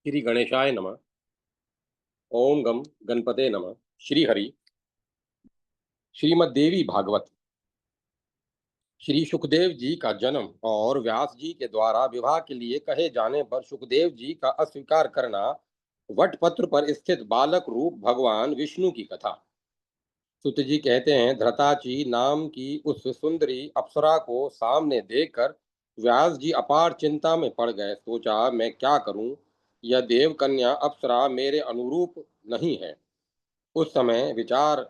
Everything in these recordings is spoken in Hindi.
श्री गणेशाय नमः। ओम गम गणपते नमः। श्री हरि। श्रीमद् देवी भागवत। श्री सुखदेव जी का जन्म और व्यास जी के द्वारा विवाह के लिए कहे जाने पर सुखदेव जी का अस्वीकार करना। वटपत्र पर स्थित बालक रूप भगवान विष्णु की कथा। सुत जी कहते हैं, धृताची नाम की उस सुंदरी अप्सरा को सामने देखकर व्यास जी अपार चिंता में पड़ गए। सोचा, मैं क्या करूं? यह देव कन्या अप्सरा मेरे अनुरूप नहीं है। उस समय विचार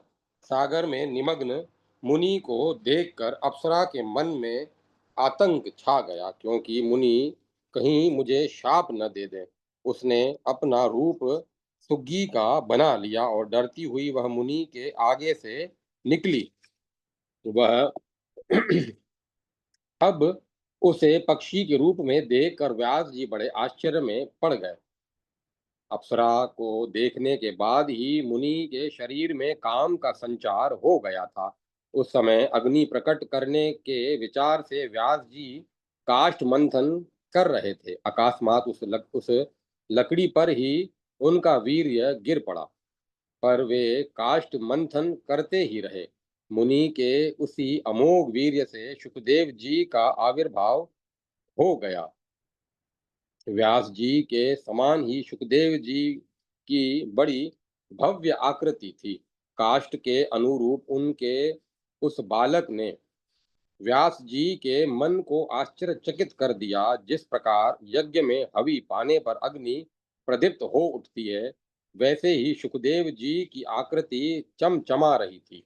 सागर में निमग्न मुनि को देखकर अप्सरा के मन में आतंक छा गया, क्योंकि मुनि कहीं मुझे शाप न दे दें। उसने अपना रूप सुग्गी का बना लिया और डरती हुई वह मुनि के आगे से निकली। वह अब उसे पक्षी के रूप में देखकर व्यास जी बड़े आश्चर्य में पड़ गए। अप्सरा को देखने के बाद ही मुनि के शरीर में काम का संचार हो गया था। उस समय अग्नि प्रकट करने के विचार से व्यास जी काष्ठ मंथन कर रहे थे। अकस्मात उस लकड़ी पर ही उनका वीर्य गिर पड़ा, पर वे काष्ठ मंथन करते ही रहे। मुनि के उसी अमोघ वीर्य से सुखदेव जी का आविर्भाव हो गया। व्यास जी के समान ही सुखदेव जी की बड़ी भव्य आकृति थी। काष्ठ के अनुरूप उनके उस बालक ने व्यास जी के मन को आश्चर्यचकित कर दिया। जिस प्रकार यज्ञ में हवि पाने पर अग्नि प्रदीप्त हो उठती है, वैसे ही सुखदेव जी की आकृति चमचमा रही थी।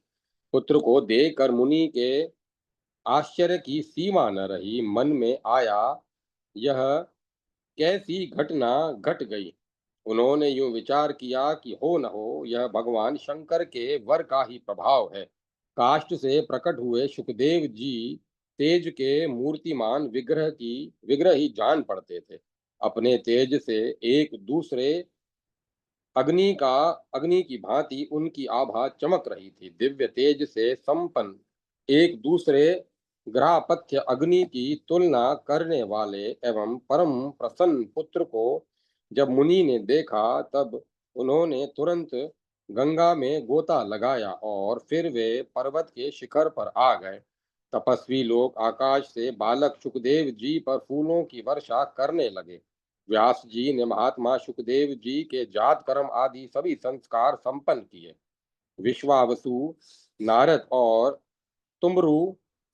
पुत्र को देखकर मुनि के आश्चर्य की सीमा न रही। मन में आया, यह कैसी घटना घट गई। उन्होंने यूं विचार किया कि हो न हो यह भगवान शंकर के वर का ही प्रभाव है। काष्ठ से प्रकट हुए सुखदेव जी तेज के मूर्तिमान विग्रह ही जान पड़ते थे। अपने तेज से एक दूसरे अग्नि की भांति उनकी आभा चमक रही थी। दिव्य तेज से संपन्न एक दूसरे ग्राहपत्य अग्नि की तुलना करने वाले एवं परम प्रसन्न पुत्र को जब मुनि ने देखा, तब उन्होंने तुरंत गंगा में गोता लगाया और फिर वे पर्वत के शिखर पर आ गए। तपस्वी लोग आकाश से बालक सुखदेव जी पर फूलों की वर्षा करने लगे। व्यास जी ने महात्मा सुखदेव जी के जात कर्म आदि सभी संस्कार संपन्न किए। विश्वावसु, नारद और तुमरु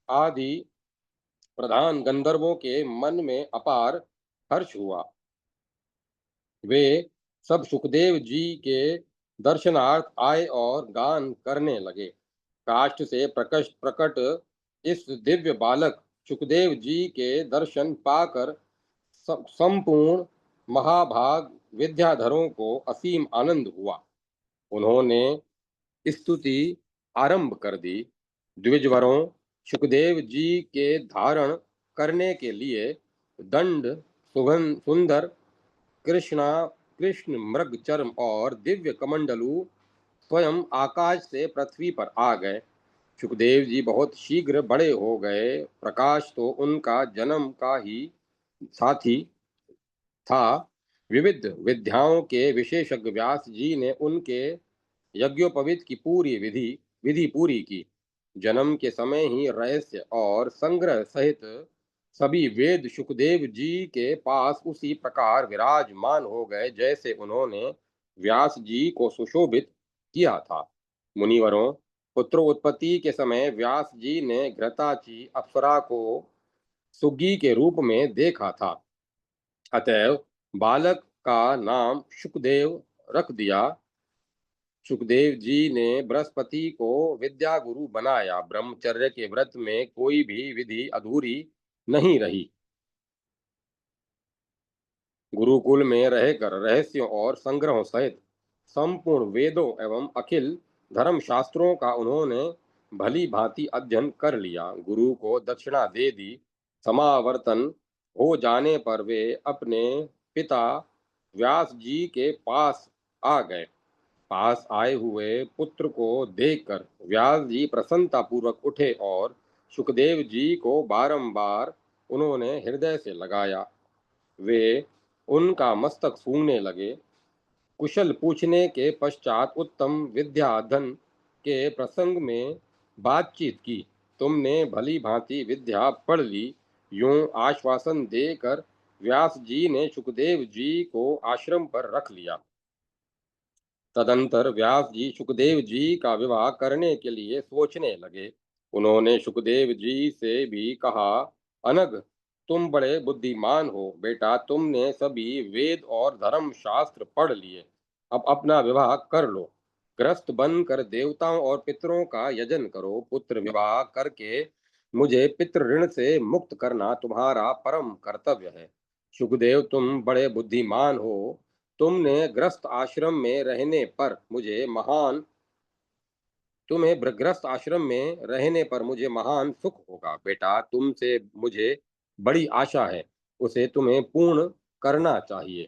आदि प्रधान गंधर्वों के मन में अपार हर्ष हुआ। वे सब सुखदेव जी के दर्शनार्थ आए और गान करने लगे। काष्ठ से प्रकट इस दिव्य बालक सुखदेव जी के दर्शन पाकर संपूर्ण महाभाग विद्याधरों को असीम आनंद हुआ। उन्होंने स्तुति आरंभ कर दी। द्विजवरों, सुखदेव जी के धारण करने के लिए दंड, सुंदर कृष्णा कृष्ण मृग चर्म और दिव्य कमंडलु स्वयं आकाश से पृथ्वी पर आ गए। सुखदेव जी बहुत शीघ्र बड़े हो गए। प्रकाश तो उनका जन्म का ही साथी था। विविध विद्याओं के विशेषज्ञ व्यास जी ने उनके यज्ञोपवीत की पूरी विधि पूरी की। जन्म के समय ही रहस्य और संग्रह सहित सभी वेद सुखदेव जी के पास उसी प्रकार विराजमान हो गए जैसे उन्होंने व्यास जी को सुशोभित किया था। मुनिवरों, पुत्र उत्पत्ति के समय व्यास जी ने घृताची अप्सरा को सुग्गी के रूप में देखा था। अतएव बालक का नाम सुखदेव रख दिया। सुखदेव जी ने बृहस्पति को विद्या गुरु बनाया। ब्रह्मचर्य के व्रत में कोई भी विधि अधूरी नहीं रही। गुरुकुल में रहकर रहस्यों और संग्रहों सहित संपूर्ण वेदों एवं अखिल धर्म शास्त्रों का उन्होंने भली भांति अध्ययन कर लिया। गुरु को दक्षिणा दे दी। समावर्तन हो जाने पर वे अपने पिता व्यास जी के पास आ गए। पास आए हुए पुत्र को देखकर व्यास जी प्रसन्नता पूर्वक उठे और सुखदेव जी को बारंबार उन्होंने हृदय से लगाया। वे उनका मस्तक सूंघने लगे। कुशल पूछने के पश्चात उत्तम विद्याधन के प्रसंग में बातचीत की। तुमने भली भांति विद्या पढ़ ली, यूं आश्वासन देकर व्यास जी ने सुखदेव जी को आश्रम पर रख लिया। तदंतर व्यास जी सुखदेव जी का विवाह करने के लिए सोचने लगे। उन्होंने सुखदेव जी से भी कहा, अनग, तुम बड़े बुद्धिमान हो बेटा, तुमने सभी वेद और धर्म शास्त्र पढ़ लिए, अब अपना विवाह कर लो। ग्रस्त बनकर देवताओं और पितरों का यजन करो। पुत्र विवाह करके मुझे पितृ ऋण से मुक्त करना तुम्हारा परम कर्तव्य है। सुखदेव, तुम बड़े बुद्धिमान हो, तुमने ग्रस्त आश्रम में रहने पर मुझे महान तुम्हें ग्रस्त आश्रम में रहने पर मुझे महान सुख होगा बेटा, तुमसे मुझे बड़ी आशा है, उसे तुम्हें पूर्ण करना चाहिए।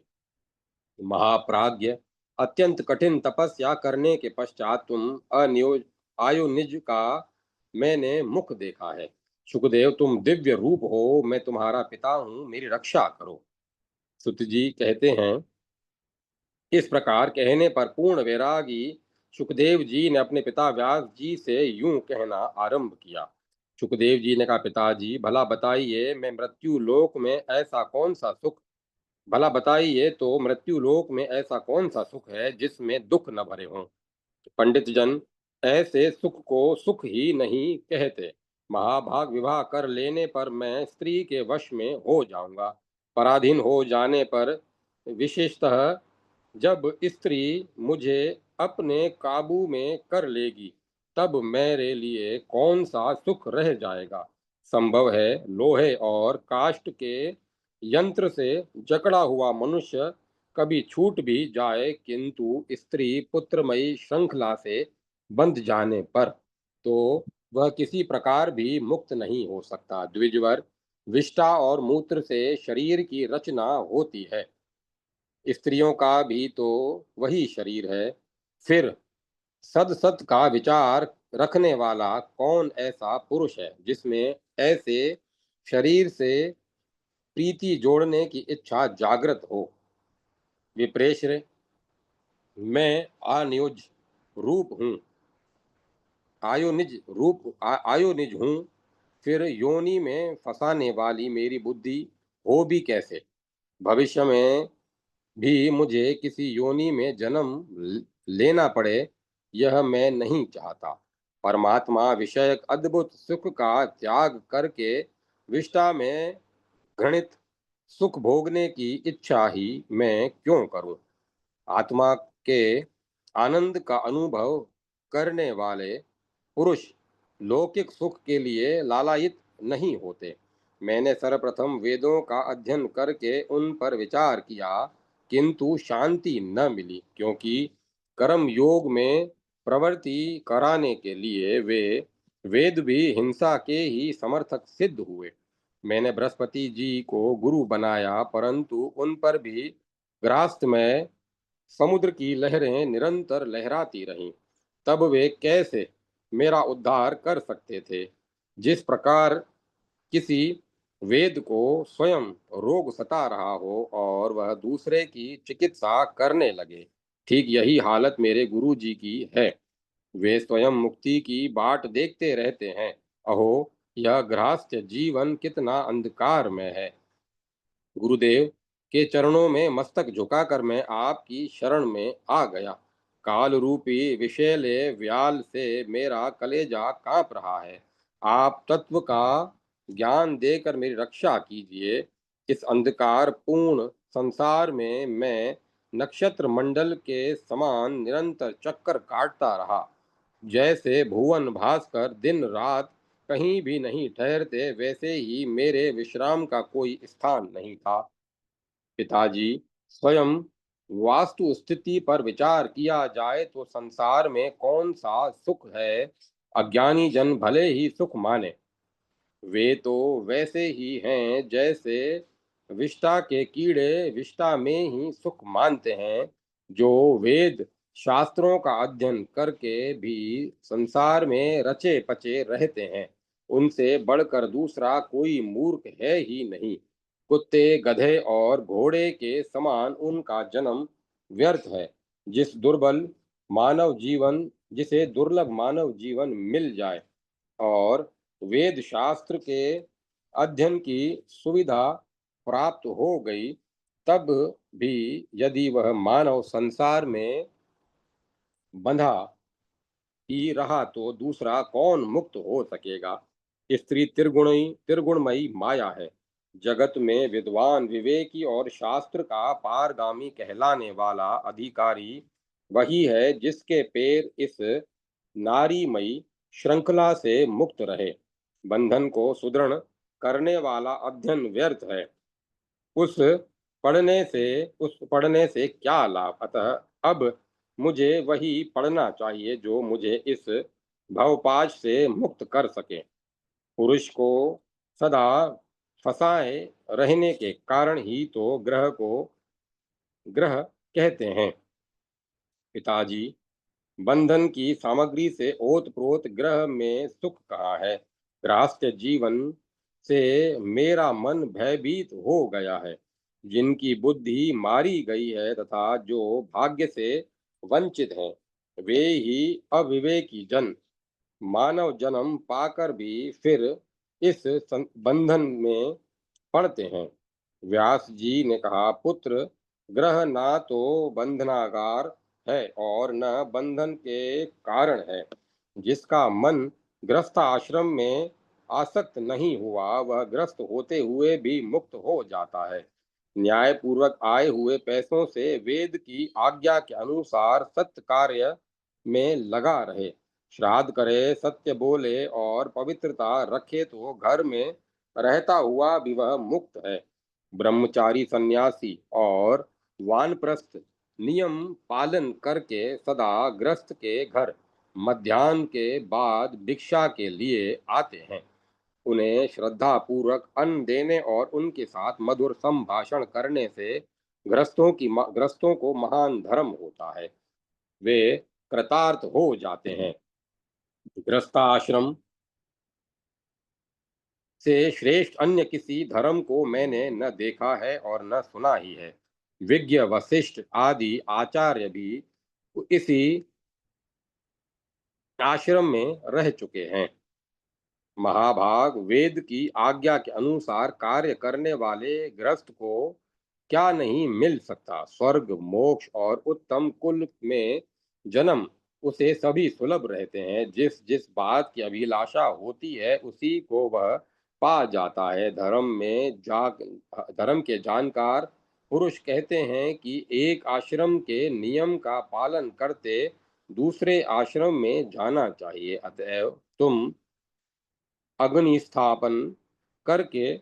महाप्राज्ञ, अत्यंत कठिन तपस्या करने के पश्चात तुम अनियोज आयुनिज का मैंने मुख देखा है। सुखदेव, तुम दिव्य रूप हो, मैं तुम्हारा पिता हूँ, मेरी रक्षा करो। सुत जी कहते हैं, इस प्रकार कहने पर पूर्ण वैरागी सुखदेव जी ने अपने पिता व्यास जी से यूं कहना आरंभ किया। सुखदेव जी ने कहा, पिताजी भला बताइए, मैं मृत्यु लोक में ऐसा कौन सा सुख भला बताइए तो मृत्यु लोक में ऐसा कौन सा सुख है जिसमें दुख न भरे हों। पंडित जन ऐसे सुख को सुख ही नहीं कहते। महाभाग, विवाह कर लेने पर मैं स्त्री के वश में हो जाऊंगा। पराधीन हो जाने पर, विशेषतः जब स्त्री मुझे अपने काबू में कर लेगी, तब मेरे लिए कौन सा सुख रह जाएगा। संभव है लोहे और काष्ठ के यंत्र से जकड़ा हुआ मनुष्य कभी छूट भी जाए, किंतु स्त्री पुत्रमयी श्रृंखला से बंध जाने पर तो वह किसी प्रकार भी मुक्त नहीं हो सकता। द्विजवर, विष्ठा और मूत्र से शरीर की रचना होती है, स्त्रियों का भी तो वही शरीर है। फिर सद सत का विचार रखने वाला कौन ऐसा पुरुष है जिसमें ऐसे शरीर से प्रीति जोड़ने की इच्छा जागृत हो। विप्रेश्र, मैं अनियोज रूप हूँ, आयोनिज हूँ, फिर योनि में फंसाने वाली मेरी बुद्धि हो भी कैसे। भविष्य में भी मुझे किसी योनि में जन्म लेना पड़े, यह मैं नहीं चाहता। परमात्मा विषयक अद्भुत सुख का त्याग करके विष्ठा में घृणित सुख भोगने की इच्छा ही मैं क्यों करूं। आत्मा के आनंद का अनुभव करने वाले पुरुष लौकिक सुख के लिए लालायित नहीं होते। मैंने सर्वप्रथम वेदों का अध्ययन करके उन पर विचार किया, किंतु शांति न मिली, क्योंकि कर्म योग में प्रवृत्ति कराने के लिए वे वेद भी हिंसा के ही समर्थक सिद्ध हुए। मैंने बृहस्पति जी को गुरु बनाया, परंतु उन पर भी ग्रास्त में समुद्र की लहरें निरंतर लहराती रहीं। तब वे कैसे मेरा उद्धार कर सकते थे। जिस प्रकार किसी वेद को स्वयं रोग सता रहा हो और वह दूसरे की चिकित्सा करने लगे, ठीक यही हालत मेरे गुरु जी की है। वे स्वयं मुक्ति की बाट देखते रहते हैं। अहो, यह गृहस्थ जीवन कितना अंधकार में है। गुरुदेव के चरणों में मस्तक झुकाकर मैं आपकी शरण में आ गया। काल रूपी विषैले व्याल से मेरा कलेजा कांप रहा है। आप तत्व का ज्ञान देकर मेरी रक्षा कीजिए। इस अंधकार पूर्ण संसार में मैं नक्षत्र मंडल के समान निरंतर चक्कर काटता रहा। जैसे भुवन भास्कर दिन रात कहीं भी नहीं ठहरते, वैसे ही मेरे विश्राम का कोई स्थान नहीं था। पिताजी, स्वयं वास्तु स्थिति पर विचार किया जाए तो संसार में कौन सा सुख है अज्ञानी जन भले ही सुख माने, वे तो वैसे ही हैं जैसे विष्ठा के कीड़े विष्ठा में ही सुख मानते हैं। जो वेद शास्त्रों का अध्ययन करके भी संसार में रचे पचे रहते हैं, उनसे बढ़कर दूसरा कोई मूर्ख है ही नहीं। कुत्ते, गधे और घोड़े के समान उनका जन्म व्यर्थ है। जिसे दुर्लभ मानव जीवन मिल जाए और वेद शास्त्र के अध्ययन की सुविधा प्राप्त हो गई, तब भी यदि वह मानव संसार में बंधा ही रहा तो दूसरा कौन मुक्त हो सकेगा। स्त्री त्रिगुणमयी माया है। जगत में विद्वान, विवेकी और शास्त्र का पारगामी कहलाने वाला अधिकारी वही है जिसके पैर इस नारीमयी श्रृंखला से मुक्त रहे। बंधन को सुदृढ़ करने वाला अध्ययन व्यर्थ है। उस उस पढ़ने से क्या लाभ। अतः अब मुझे वही पढ़ना चाहिए जो मुझे इस भवपाश से मुक्त कर सके। पुरुष को सदा फंसाए रहने के कारण ही तो ग्रह कहते हैं। पिताजी, बंधन की सामग्री से ओतप्रोत ग्रह में सुख कहाँ है। गृहस्थ जीवन से मेरा मन भयभीत हो गया है। जिनकी बुद्धि मारी गई है तथा जो भाग्य से वंचित हैं, वे ही अविवेकी जन मानव जन्म पाकर भी फिर इस बंधन में पड़ते हैं। व्यास जी ने कहा, पुत्र, ग्रह ना तो बंधनागार है और न बंधन के कारण है। जिसका मन गृहस्थ आश्रम में आसक्त नहीं हुआ, वह गृहस्थ होते हुए भी मुक्त हो जाता है। न्याय पूर्वक आए हुए पैसों से वेद की आज्ञा के अनुसार सत्य कार्य में लगा रहे, श्राद्ध करे, सत्य बोले और पवित्रता रखे तो घर में रहता हुआ भी वह मुक्त है। ब्रह्मचारी, सन्यासी और वानप्रस्थ नियम पालन करके सदा ग्रस्त के घर मध्याह्न के बाद भिक्षा के लिए आते हैं। उन्हें श्रद्धा पूर्वक अन्न देने और उनके साथ मधुर संभाषण करने से ग्रस्तों को महान धर्म होता है। वे कृतार्थ हो जाते हैं। गृहस्थाश्रम से श्रेष्ठ अन्य किसी धर्म को मैंने न देखा है और न सुना ही है। विज्ञ, वशिष्ठ आदि आचार्य भी इसी आश्रम में रह चुके हैं। महाभाग, वेद की आज्ञा के अनुसार कार्य करने वाले गृहस्थ को क्या नहीं मिल सकता। स्वर्ग, मोक्ष और उत्तम कुल में जन्म उसे सभी सुलभ रहते हैं। जिस जिस बात की अभिलाषा होती है उसी को वह पा जाता है। धर्म के जानकार पुरुष कहते हैं कि एक आश्रम के नियम का पालन करते दूसरे आश्रम में जाना चाहिए। अतएव तुम अग्नि स्थापन करके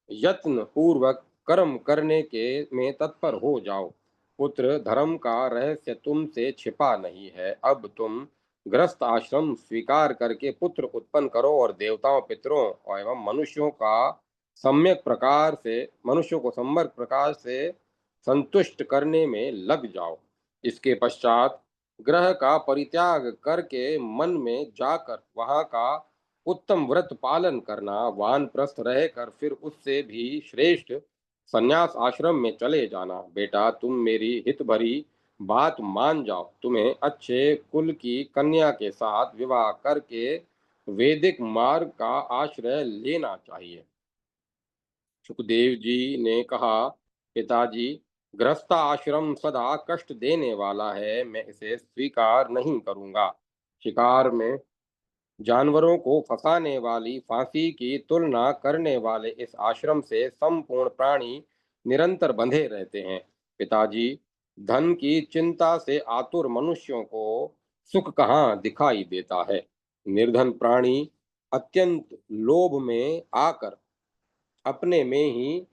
यत्न पूर्वक कर्म करने के में तत्पर हो जाओ। पुत्र, धर्म का रहस्य तुमसे छिपा नहीं है। अब तुम गृहस्थ आश्रम स्वीकार करके पुत्र उत्पन्न करो और देवताओं, पितरों एवं मनुष्यों को सम्यक प्रकार से संतुष्ट करने में लग जाओ। इसके पश्चात ग्रह का परित्याग करके मन में जाकर वहां का उत्तम व्रत पालन करना। वानप्रस्थ रहकर फिर उससे भी श्रेष्ठ संन्यास आश्रम में चले जाना। बेटा, तुम मेरी हित भरी बात मान जाओ। तुम्हें अच्छे कुल की कन्या के साथ विवाह करके वैदिक मार्ग का आश्रय लेना चाहिए। सुखदेव जी ने कहा, पिताजी, गृहस्थ आश्रम सदा कष्ट देने वाला है, मैं इसे स्वीकार नहीं करूंगा। शिकार में जानवरों को फंसाने वाली फांसी की तुलना करने वाले इस आश्रम से संपूर्ण प्राणी निरंतर बंधे रहते हैं। पिताजी, धन की चिंता से आतुर मनुष्यों को सुख कहाँ दिखाई देता है। निर्धन प्राणी अत्यंत लोभ में आकर अपने में ही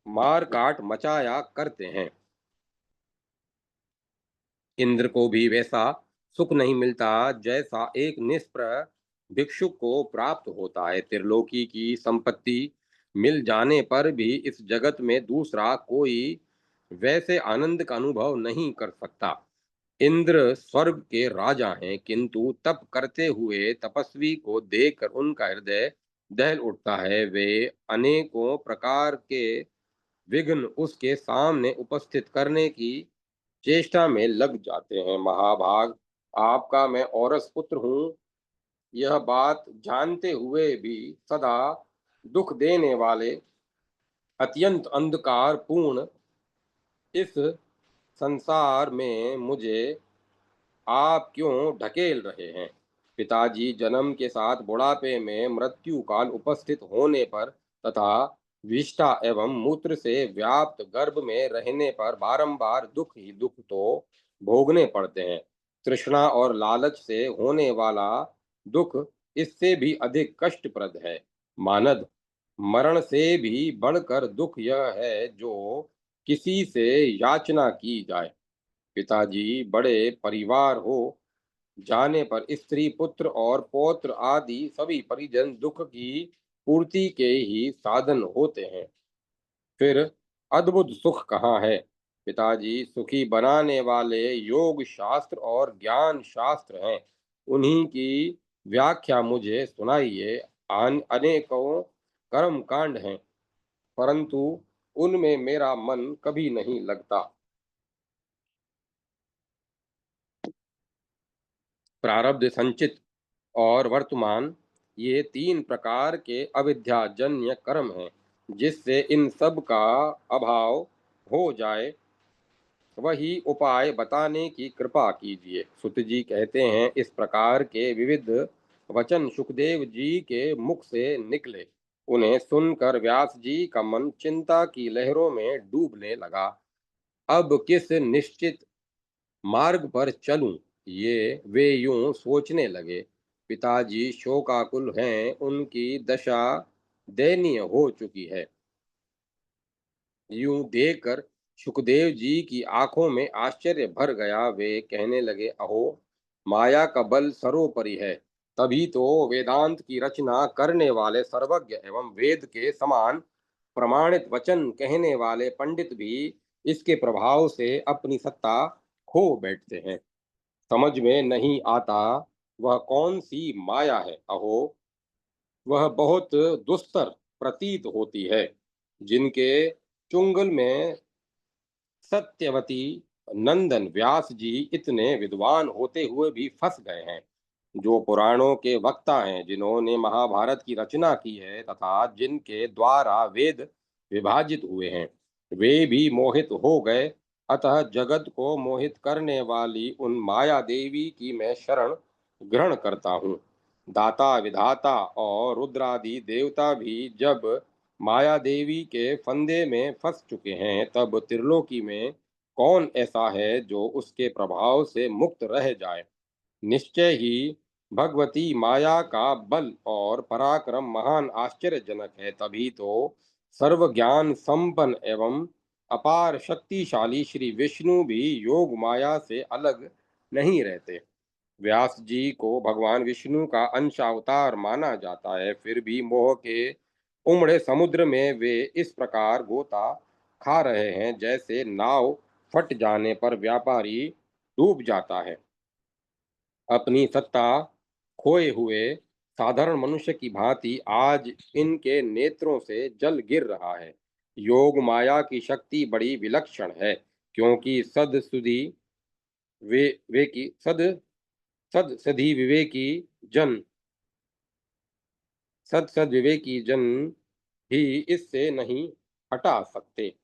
मार काट मचाया करते हैं। इंद्र को भी वैसा सुख नहीं मिलता जैसा एक निष्प्रह भिक्षुक को प्राप्त होता है। त्रिलोकी की संपत्ति मिल जाने पर भी इस जगत में दूसरा कोई वैसे आनंद का अनुभव नहीं कर सकता। इंद्र स्वर्ग के राजा हैं, किंतु तप करते हुए तपस्वी को देखकर उनका हृदय दहल उठता है, वे अनेकों प्रकार के विघ्न उसके सामने उपस्थित करने की चेष्टा में लग जाते हैं। महाभाग, आपका मैं औरस पुत्र हूँ, यह बात जानते हुए भी सदा दुख देने वाले अत्यंत अंधकार पूर्ण इस संसार में मुझे आप क्यों ढकेल रहे हैं? पिताजी, जन्म के साथ बुढ़ापे में मृत्यु काल उपस्थित होने पर तथा विष्ठा एवं मूत्र से व्याप्त गर्भ में रहने पर बारंबार दुख ही दुख तो भोगने पड़ते हैं। तृष्णा और लालच से होने वाला दुख इससे भी अधिक कष्टप्रद है। मानद, मरण से भी बढ़कर दुख यह है जो किसी से याचना की जाए। पिताजी, बड़े परिवार हो जाने पर स्त्री, पुत्र और पौत्र आदि सभी परिजन दुख की पूर्ति के ही साधन होते हैं। फिर अद्भुत सुख कहाँ है? पिताजी, सुखी बनाने वाले योग शास्त्र और ज्ञान शास्त्र हैं। उन्हीं की व्याख्या मुझे सुनाइए। अनेकों कर्म कांड हैं, परंतु उनमें मेरा मन कभी नहीं लगता। प्रारब्ध, संचित और वर्तमान, ये तीन प्रकार के अविद्याजन्य कर्म हैं। जिससे इन सब का अभाव हो जाए, वही उपाय बताने की कृपा कीजिए। सुत जी कहते हैं, इस प्रकार के विविध वचन सुखदेव जी के मुख से निकले। उन्हें सुनकर व्यास जी का मन चिंता की लहरों में डूबने लगा। अब किस निश्चित मार्ग पर चलूं, ये वे यूं सोचने लगे। पिताजी शोकाकुल हैं, उनकी दशा दयनीय हो चुकी है। यूं देखकर सुखदेव जी की आंखों में आश्चर्य भर गया। वे कहने लगे, अहो, माया का बल सर्वोपरि है। तभी तो वेदांत की रचना करने वाले सर्वज्ञ एवं वेद के समान प्रमाणित वचन कहने वाले पंडित भी इसके प्रभाव से अपनी सत्ता खो बैठते हैं। समझ में नहीं आता वह कौन सी माया है। अहो, वह बहुत दुस्तर प्रतीत होती है। जिनके चुंगल में सत्यवती नंदन व्यास जी इतने विद्वान होते हुए भी फंस गए हैं। जो पुराणों के वक्ता हैं, जिन्होंने महाभारत की रचना की है तथा जिनके द्वारा वेद विभाजित हुए हैं, वे भी मोहित हो गए। अतः जगत को मोहित करने वाली उन माया देवी की मैं शरण ग्रहण करता हूँ। दाता, विधाता और रुद्रादि देवता भी जब माया देवी के फंदे में फंस चुके हैं, तब त्रिलोकी में कौन ऐसा है जो उसके प्रभाव से मुक्त रह जाए? निश्चय ही भगवती माया का बल और पराक्रम महान आश्चर्यजनक है। तभी तो सर्व ज्ञान संपन्न एवं अपार शक्तिशाली श्री विष्णु भी योग माया से अलग नहीं रहते। व्यास जी को भगवान विष्णु का अंश अवतार माना जाता है, फिर भी मोह के उमड़े समुद्र में वे इस प्रकार गोता खा रहे हैं जैसे नाव फट जाने पर व्यापारी डूब जाता है। अपनी सत्ता खोए हुए साधारण मनुष्य की भांति आज इनके नेत्रों से जल गिर रहा है। योग माया की शक्ति बड़ी विलक्षण है, क्योंकि सद सुधी वे वे की सद सद सधी विवेकी जन सद विवेकी जन ही इससे नहीं हटा सकते।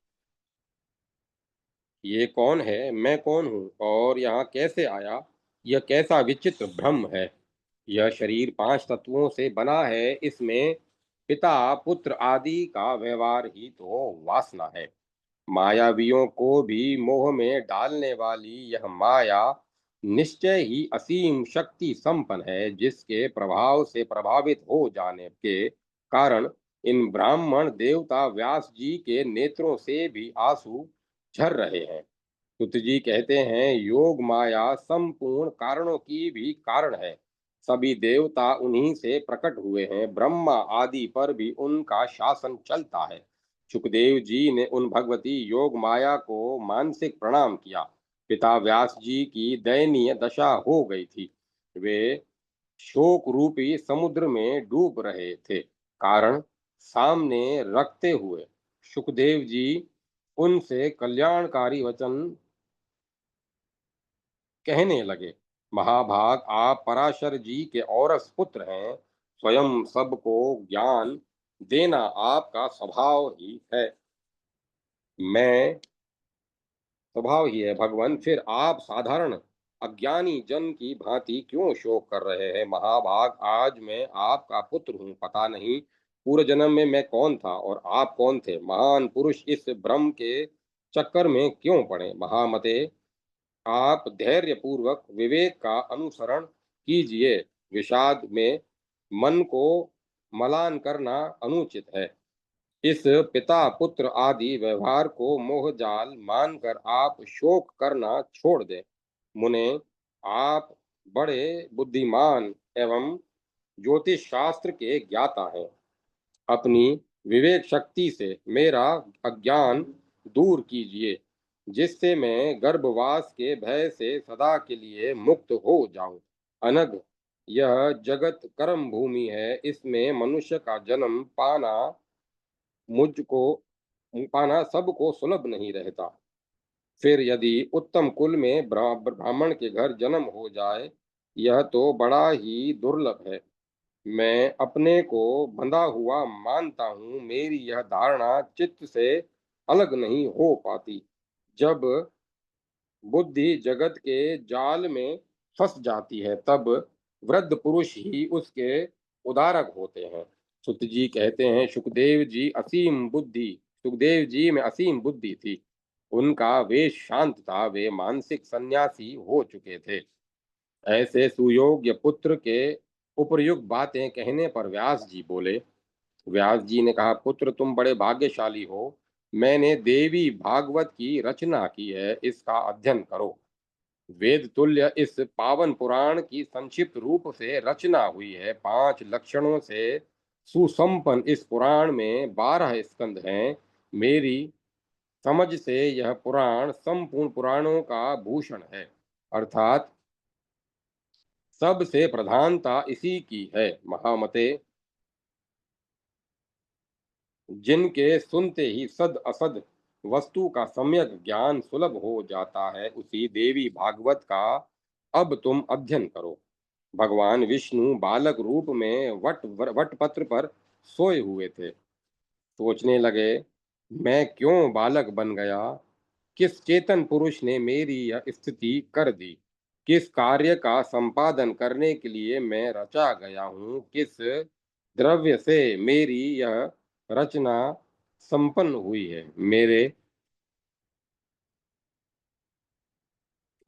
ये कौन है, मैं कौन हूँ और यहाँ कैसे आया? यह कैसा विचित्र भ्रम है? यह शरीर पांच तत्वों से बना है। इसमें पिता, पुत्र आदि का व्यवहार ही तो वासना है। मायावियों को भी मोह में डालने वाली यह माया निश्चय ही असीम शक्ति संपन्न है, जिसके प्रभाव से प्रभावित हो जाने के कारण इन ब्राह्मण देवता व्यास जी के नेत्रों से भी आंसू झर रहे हैं। सुत जी कहते हैं, योग माया संपूर्ण कारणों की भी कारण है। सभी देवता उन्हीं से प्रकट हुए हैं। ब्रह्मा आदि पर भी उनका शासन चलता है। सुखदेव जी ने उन भगवती योग माया को मानसिक प्रणाम किया। पिता व्यास जी की दयनीय दशा हो गई थी। वे शोक रूपी समुद्र में डूब रहे थे। कारण सामने रखते हुए सुखदेव जी उनसे कल्याणकारी वचन कहने लगे। महाभाग, आप पराशर जी के औरस पुत्र हैं। स्वयं सबको ज्ञान देना आपका स्वभाव ही है। मैं स्वभाव ही है भगवान, फिर आप साधारण अज्ञानी जन की भांति क्यों शोक कर रहे हैं? महाभाग, आज मैं आपका पुत्र हूँ, पता नहीं पूर्व जन्म में मैं कौन था और आप कौन थे? महान पुरुष इस भ्रम के चक्कर में क्यों पड़े? महामते, आप धैर्य पूर्वक विवेक का अनुसरण कीजिए। विषाद में मन को मलान करना अनुचित है। इस पिता पुत्र आदि व्यवहार को मोह जाल मानकर आप शोक करना छोड़ दें। मुने, आप बड़े बुद्धिमान एवं ज्योतिष शास्त्र के ज्ञाता हैं। अपनी विवेक शक्ति से मेरा अज्ञान दूर कीजिए, जिससे मैं गर्भवास के भय से सदा के लिए मुक्त हो जाऊं। अनग, यह जगत कर्म भूमि है, इसमें मनुष्य का जन्म मुझको पाना सबको सुलभ नहीं रहता। फिर यदि उत्तम कुल में ब्राह्मण के घर जन्म हो जाए, यह तो बड़ा ही दुर्लभ है। मैं अपने को बंधा हुआ मानता हूँ, मेरी यह धारणा चित्त से अलग नहीं हो पाती। जब बुद्धि जगत के जाल में फंस जाती है, तब वृद्ध पुरुष ही उसके उदारक होते हैं। सुत जी कहते हैं, सुखदेव जी में असीम बुद्धि थी। उनका वेश शांत था, वे मानसिक सन्यासी हो चुके थे। ऐसे सुयोग्य पुत्र के उपयुक्त बातें कहने पर व्यास जी बोले। व्यास जी ने कहा, पुत्र तुम बड़े भाग्यशाली हो। मैंने देवी भागवत की रचना की है, इसका अध्ययन करो। वेद तुल्य इस पावन पुराण की संक्षिप्त रूप से रचना हुई है। 5 लक्षणों से सुसंपन्न इस पुराण में 12 स्कंद हैं। मेरी समझ से यह पुराण संपूर्ण पुराणों का भूषण है, अर्थात सबसे प्रधानता इसी की है। महामते, जिनके सुनते ही सद असद वस्तु का सम्यक ज्ञान सुलभ हो जाता है, उसी देवी भागवत का अब तुम अध्ययन करो। भगवान विष्णु बालक रूप में वटपत्र पर सोए हुए थे। सोचने लगे, मैं क्यों बालक बन गया? किस चेतन पुरुष ने मेरी यह स्थिति कर दी? किस कार्य का संपादन करने के लिए मैं रचा गया हूँ? किस द्रव्य से मेरी यह रचना संपन्न हुई है? मेरे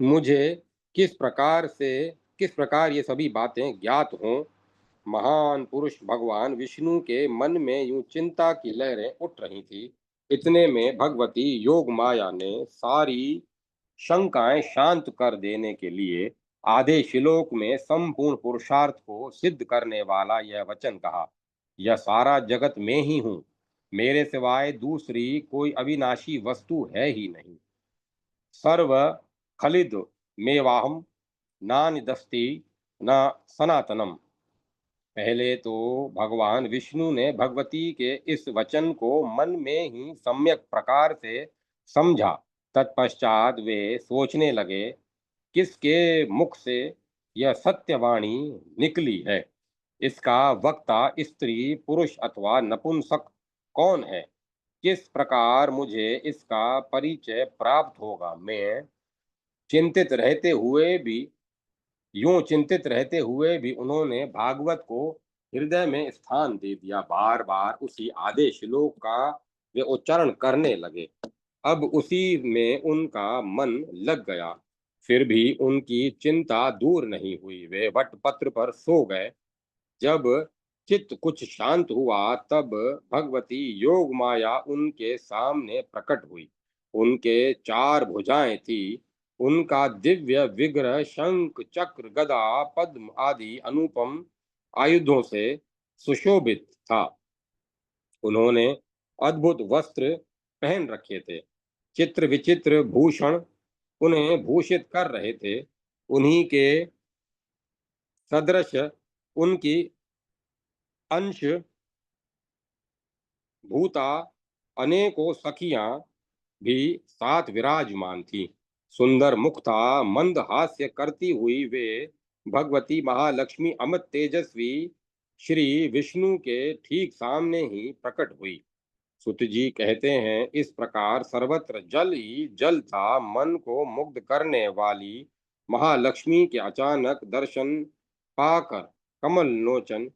मुझे किस प्रकार ये सभी बातें ज्ञात हों? महान पुरुष भगवान विष्णु के मन में यूं चिंता की लहरें उठ रही थी। इतने में भगवती योग माया ने सारी शंकाएं शांत कर देने के लिए आधे श्लोक में संपूर्ण पुरुषार्थ को सिद्ध करने वाला यह वचन कहा। यह सारा जगत में ही हूँ, मेरे सिवाय दूसरी कोई अविनाशी वस्तु है ही नहीं। सर्व खलिद मेवाहम नान्यदस्ति न सनातनम। पहले तो भगवान विष्णु ने भगवती के इस वचन को मन में ही सम्यक प्रकार से समझा। तत्पश्चात वे सोचने लगे, किसके मुख से यह सत्यवाणी निकली है? इसका वक्ता स्त्री पुरुष अथवा नपुंसक कौन है? किस प्रकार मुझे इसका परिचय प्राप्त होगा? मैं चिंतित रहते हुए भी यूं चिंतित रहते हुए भी उन्होंने भागवत को हृदय में स्थान दे दिया। बार बार उसी आधे श्लोक का वे उच्चारण करने लगे। अब उसी में उनका मन लग गया। फिर भी उनकी चिंता दूर नहीं हुई। वे वटपत्र पर सो गए। जब चित्त कुछ शांत हुआ, तब भगवती योग माया उनके सामने प्रकट हुई। उनके 4 भुजाएं थी। उनका दिव्य विग्रह शंख चक्र गदा पद्म आदि अनुपम आयुधों से सुशोभित था। उन्होंने अद्भुत वस्त्र पहन रखे थे। चित्र विचित्र भूषण उन्हें भूषित कर रहे थे। उन्हीं के सदृश उनकी अंश भूता अनेकों सखियां भी साथ विराजमान थी। सुंदर मुख था, मंद हास्य करती हुई वे भगवती महालक्ष्मी अमित तेजस्वी श्री विष्णु के ठीक सामने ही प्रकट हुई। सुत जी कहते हैं, इस प्रकार सर्वत्र जल ही जल था। मन को मुग्ध करने वाली महालक्ष्मी के अचानक दर्शन पाकर कमल लोचन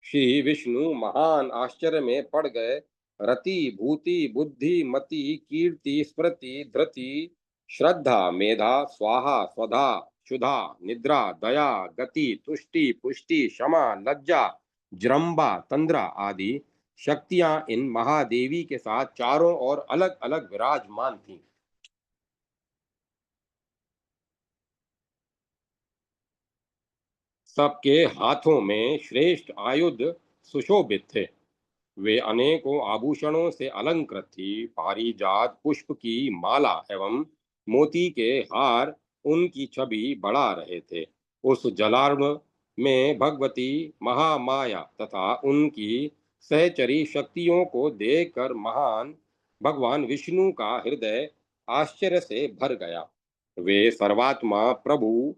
श्री विष्णु महान आश्चर्य में पड़ गए। रति भूति बुद्धि मति कीर्ति स्मृति धृति श्रद्धा मेधा स्वाहा स्वधा क्षुधा निद्रा दया गति तुष्टि पुष्टि क्षमा लज्जा जृंभा तंद्रा आदि शक्तियां इन महादेवी के साथ चारों ओर अलग अलग विराजमान थीं। सबके हाथों में श्रेष्ठ आयुध सुशोभित थे। वे अनेकों आभूषणों से अलंकृत थी। पारिजात पुष्प की माला एवं मोती के हार उनकी छवि बढ़ा रहे थे। उस जलार्म में भगवती महामाया तथा उनकी सहचरी शक्तियों को देखकर महान भगवान विष्णु का हृदय आश्चर्य से भर गया। वे सर्वात्मा प्रभु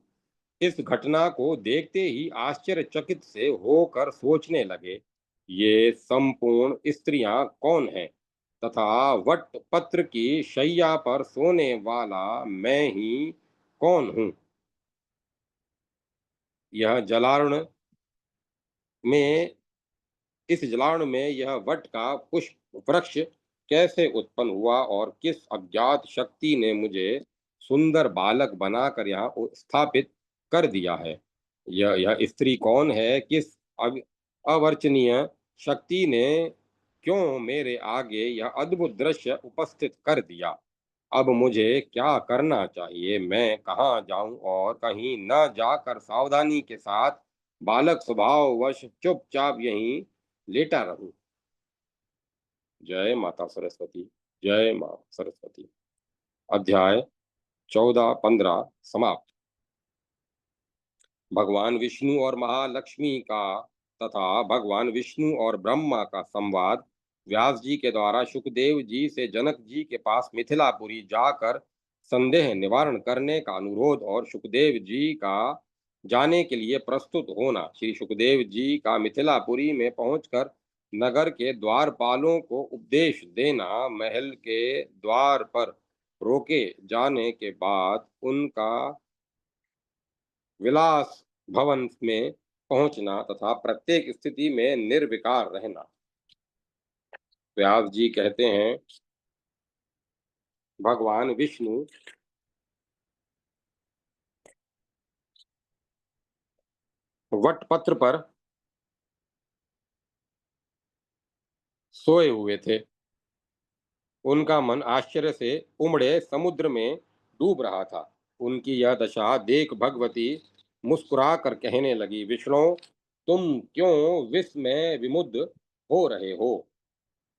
इस घटना को देखते ही आश्चर्यचकित से होकर सोचने लगे, ये संपूर्ण स्त्रियां कौन हैं तथा वट पत्र की शैया पर सोने वाला मैं ही कौन हूँ। यह जलार्ण में इस जलार्ण में यह वट का पुष्प वृक्ष कैसे उत्पन्न हुआ और किस अज्ञात शक्ति ने मुझे सुंदर बालक बनाकर यहाँ स्थापित कर दिया है। यह स्त्री कौन है, किस अवर्चनीय शक्ति ने क्यों मेरे आगे यह अद्भुत दृश्य उपस्थित कर दिया। अब मुझे क्या करना चाहिए, मैं कहाँ जाऊं और कहीं न जाकर सावधानी के साथ बालक स्वभाव वश चुपचाप यहीं लेटा रहूं। जय माता सरस्वती। जय मां सरस्वती। अध्याय 14-15 समाप्त। भगवान विष्णु और महालक्ष्मी का तथा भगवान विष्णु और ब्रह्मा का संवाद। व्यास जी के द्वारा सुखदेव जी से जनक जी के पास मिथिलापुरी जाकर संदेह निवारण करने का अनुरोध और सुखदेव जी का जाने के लिए प्रस्तुत होना। श्री सुखदेव जी का मिथिलापुरी में पहुंचकर नगर के द्वारपालों को उपदेश देना। महल के द्वार पर रोके जाने के बाद उनका विलास भवन में पहुंचना तथा प्रत्येक स्थिति में निर्विकार रहना। व्यास जी कहते हैं, भगवान विष्णु वटपत्र पर सोए हुए थे। उनका मन आश्चर्य से उमड़े समुद्र में डूब रहा था। उनकी यह दशा देख भगवती मुस्कुराकर कहने लगी, विष्णु तुम क्यों विस्मय विमुग्ध हो रहे हो।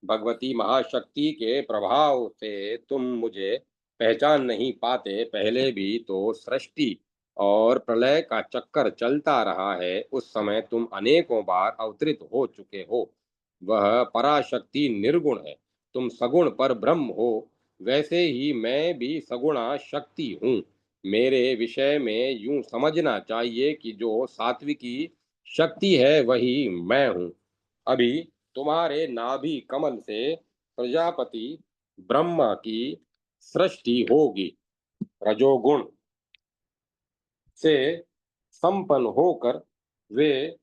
भगवती महाशक्ति के प्रभाव से तुम मुझे पहचान नहीं पाते। पहले भी तो सृष्टि और प्रलय का चक्कर चलता रहा है। उस समय तुम अनेकों बार अवतरित हो चुके हो। वह पराशक्ति निर्गुण है, तुम सगुण पर ब्रह्म हो। वैसे ही मैं भी सगुणा शक्ति हूँ। मेरे विषय में यूं समझना चाहिए कि जो सात्विकी शक्ति है वही मैं हूँ। अभी तुम्हारे नाभि कमल से प्रजापति ब्रह्मा की सृष्टि होगी। रजोगुण से संपन्न होकर वे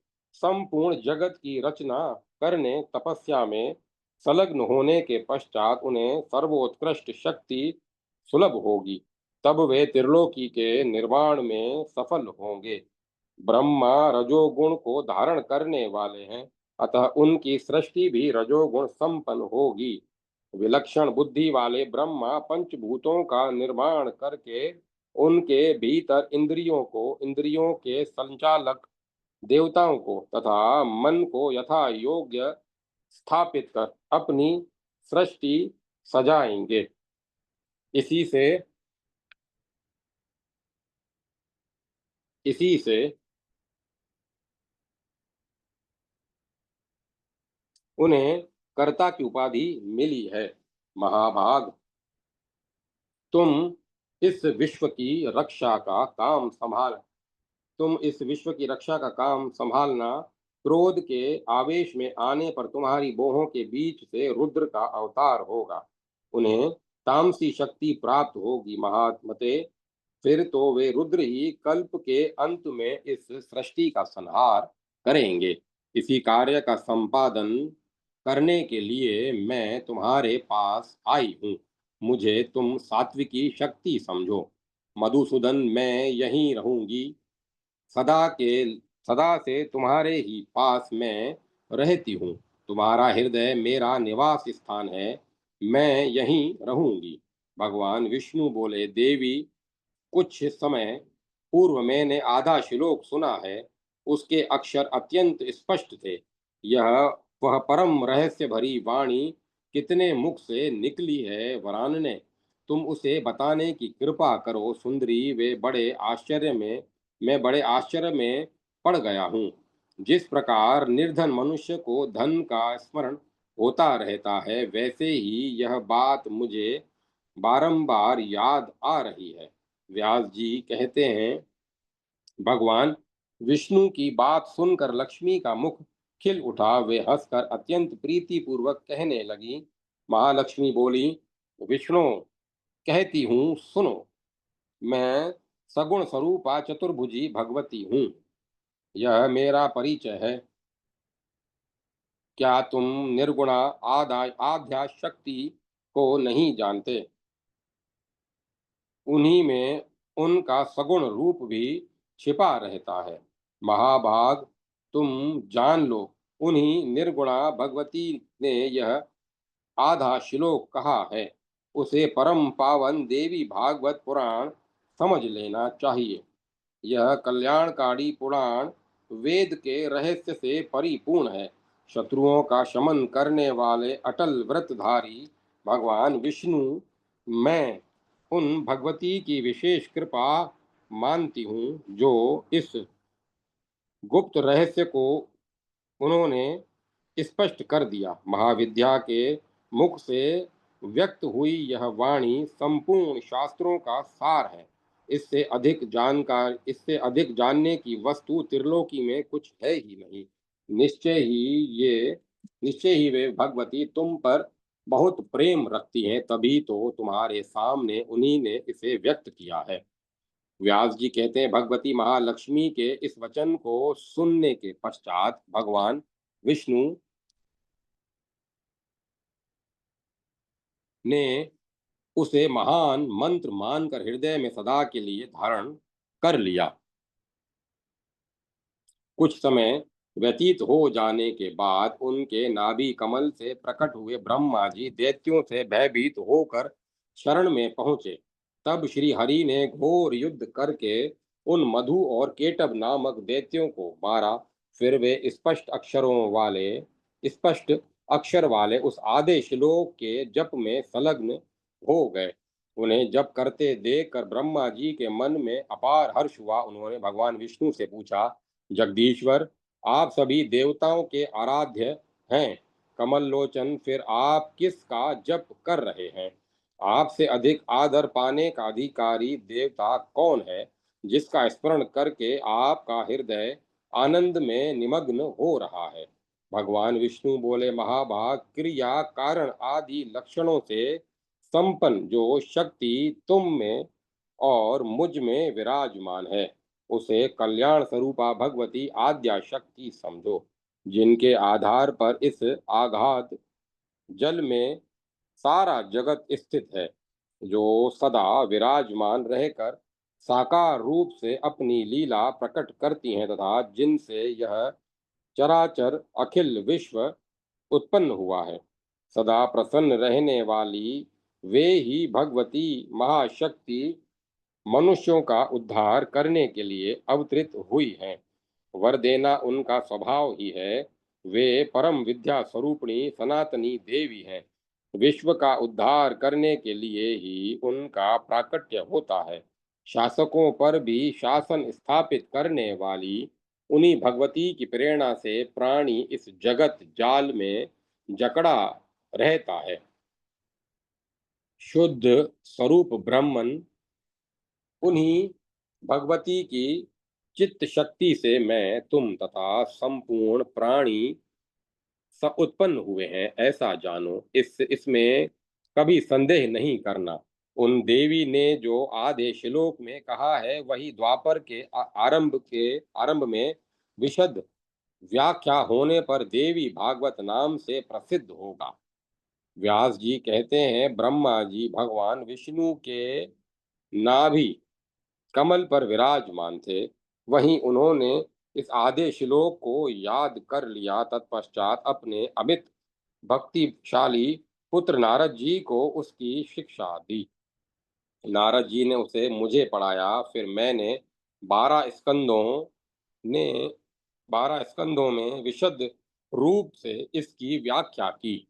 संपूर्ण जगत की रचना करने तपस्या में संलग्न होने के पश्चात उन्हें सर्वोत्कृष्ट शक्ति सुलभ होगी। तब वे त्रिलोकी के निर्माण में सफल होंगे। ब्रह्मा रजोगुण को धारण करने वाले हैं, अतः उनकी सृष्टि भी रजोगुण संपन्न होगी। विलक्षण बुद्धि वाले ब्रह्मा पंचभूतों का निर्माण करके उनके भीतर इंद्रियों के संचालक देवताओं को तथा मन को यथा योग्य स्थापित कर अपनी सृष्टि सजाएंगे। इसी से इसी से उन्हें कर्ता की उपाधि मिली है। महाभाग, तुम इस विश्व की रक्षा का काम संभाल तुम इस विश्व की रक्षा का काम संभालना। क्रोध के आवेश में आने पर तुम्हारी बोहों के बीच से रुद्र का अवतार होगा। उन्हें तामसी शक्ति प्राप्त होगी महात्मते। फिर तो वे रुद्र ही कल्प के अंत में इस सृष्टि का संहार करेंगे। इसी कार्य का संपादन करने के लिए मैं तुम्हारे पास आई हूँ। मुझे तुम सात्विकी शक्ति समझो। मधुसूदन, मैं यहीं रहूंगी। सदा के सदा से तुम्हारे ही पास मैं रहती हूँ। तुम्हारा हृदय मेरा निवास स्थान है। मैं यहीं रहूंगी। भगवान विष्णु बोले, देवी, कुछ समय पूर्व मैंने आधा श्लोक सुना है। उसके अक्षर अत्यंत स्पष्ट थे। यह वह परम रहस्य भरी वाणी कितने मुख से निकली है वरानने। तुम उसे बताने की कृपा करो सुंदरी। वे बड़े आश्चर्य में मैं बड़े आश्चर्य में पड़ गया हूँ। जिस प्रकार निर्धन मनुष्य को धन का स्मरण होता रहता है, वैसे ही यह बात मुझे बारंबार याद आ रही है। व्यास जी कहते हैं, भगवान विष्णु की बात सुनकर लक्ष्मी का मुख खिल उठा। वे हंसकर अत्यंत प्रीति पूर्वक कहने लगी। महालक्ष्मी बोली, विष्णु, कहती हूँ सुनो। मैं सगुण स्वरूपा चतुर्भुजी भगवती हूँ। यह मेरा परिचय है। क्या तुम निर्गुणा आद्या शक्ति को नहीं जानते? उन्हीं में उनका सगुण रूप भी छिपा रहता है। महाभाग, तुम जान लो। उन्हीं निर्गुणा भगवती ने यह आधा श्लोक कहा है। उसे परम पावन देवी भागवत पुराण समझ लेना चाहिए। यह कल्याणकारी पुराण वेद के रहस्य से परिपूर्ण है। शत्रुओं का शमन करने वाले अटल व्रतधारी भगवान विष्णु, मैं उन भगवती की विशेष कृपा मानती हूँ जो इस गुप्त रहस्य को उन्होंने स्पष्ट कर दिया। महाविद्या के मुख से व्यक्त हुई यह वाणी संपूर्ण शास्त्रों का सार है। इससे अधिक जानने की वस्तु त्रिलोकी में कुछ है ही नहीं। निश्चय ही ये निश्चय ही वे भगवती तुम पर बहुत प्रेम रखती हैं, तभी तो तुम्हारे सामने उन्हीं ने इसे व्यक्त किया है। व्यास जी कहते हैं, भगवती महालक्ष्मी के इस वचन को सुनने के पश्चात भगवान विष्णु ने उसे महान मंत्र मानकर हृदय में सदा के लिए धारण कर लिया। कुछ समय व्यतीत हो जाने के बाद उनके नाभि कमल से प्रकट हुए ब्रह्मा जी दैत्यों से भयभीत होकर शरण में पहुंचे। तब श्री हरि ने घोर युद्ध करके उन मधु और केटव नामक दैत्यों को मारा। फिर वे स्पष्ट अक्षर वाले उस आधे श्लोक के जप में संलग्न हो गए। उन्हें जप करते देखकर ब्रह्मा जी के मन में अपार हर्ष हुआ। उन्होंने भगवान विष्णु से पूछा, जगदीश्वर, आप सभी देवताओं के आराध्य हैं। कमल लोचन, फिर आप किसका जप कर रहे हैं? आपसे अधिक आदर पाने का अधिकारी देवता कौन है, जिसका स्मरण करके आपका हृदय आनंद में निमग्न हो रहा है? भगवान विष्णु बोले, महाभाग, क्रिया कारण आदि लक्षणों से संपन्न जो शक्ति तुम में और मुझ में विराजमान है, उसे कल्याण स्वरूपा भगवती आद्या शक्ति समझो। जिनके आधार पर इस आघात जल में सारा जगत स्थित है, जो सदा विराजमान रहकर साकार रूप से अपनी लीला प्रकट करती हैं, तथा जिनसे यह चराचर अखिल विश्व उत्पन्न हुआ है। सदा प्रसन्न रहने वाली वे ही भगवती महाशक्ति मनुष्यों का उद्धार करने के लिए अवतरित हुई हैं। वर देना उनका स्वभाव ही है। वे परम विद्या स्वरूपिणी सनातनी देवी हैं। विश्व का उद्धार करने के लिए ही उनका प्राकट्य होता है। शासकों पर भी शासन स्थापित करने वाली उन्हीं भगवती की प्रेरणा से प्राणी इस जगत जाल में जकड़ा रहता है। शुद्ध स्वरूप ब्रह्मन उन्हीं भगवती की चित्त शक्ति से मैं, तुम तथा संपूर्ण प्राणी सब उत्पन्न हुए हैं, ऐसा जानो। इसमें कभी संदेह नहीं करना। उन देवी ने जो आधे श्लोक में कहा है वही द्वापर के आरंभ में विशद व्याख्या होने पर देवी भागवत नाम से प्रसिद्ध होगा। व्यास जी कहते हैं, ब्रह्मा जी भगवान विष्णु के नाभि कमल पर विराजमान थे। वहीं उन्होंने इस आधे श्लोक को याद कर लिया। तत्पश्चात अपने अमित भक्तिशाली पुत्र नारद जी को उसकी शिक्षा दी। नारद जी ने उसे मुझे पढ़ाया। फिर मैंने 12 स्कंदों ने 12 स्कंदों में विशद रूप से इसकी व्याख्या की।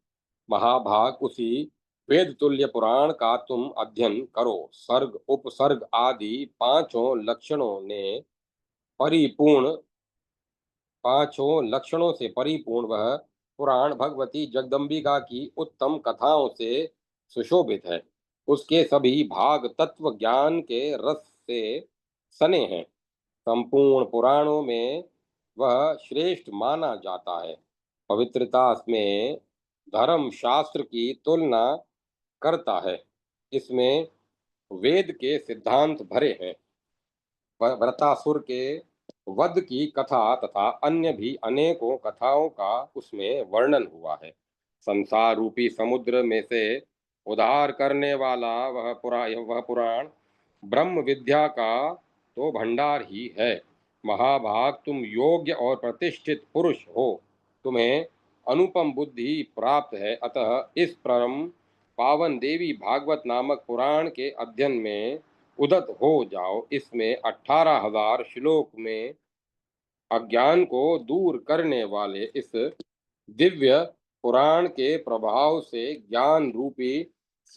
महाभाग उसी वेद तुल्य पुराण का तुम अध्ययन करो। सर्ग उपसर्ग आदि परिपूर्ण पांचों लक्षणों से परिपूर्ण वह पुराण भगवती जगदम्बिका की उत्तम कथाओं से सुशोभित है। उसके सभी भाग तत्व ज्ञान के रस से सने हैं। संपूर्ण पुराणों में वह श्रेष्ठ माना जाता है। पवित्रता में धर्म शास्त्र की तुलना करता है। इसमें वेद के सिद्धांत भरे हैं। वृतासुर के वध की कथा तथा अन्य भी अनेकों कथाओं का उसमें वर्णन हुआ है। संसार रूपी समुद्र में से उद्धार करने वाला वह पुराण ब्रह्म विद्या का तो भंडार ही है। महाभाग, तुम योग्य और प्रतिष्ठित पुरुष हो। तुम्हें अनुपम बुद्धि प्राप्त है। अतः इस परम पावन देवी भागवत नामक पुराण के अध्ययन में उदत हो जाओ। इसमें 18,000 श्लोक में अज्ञान को दूर करने वाले इस दिव्य पुराण के प्रभाव से ज्ञान रूपी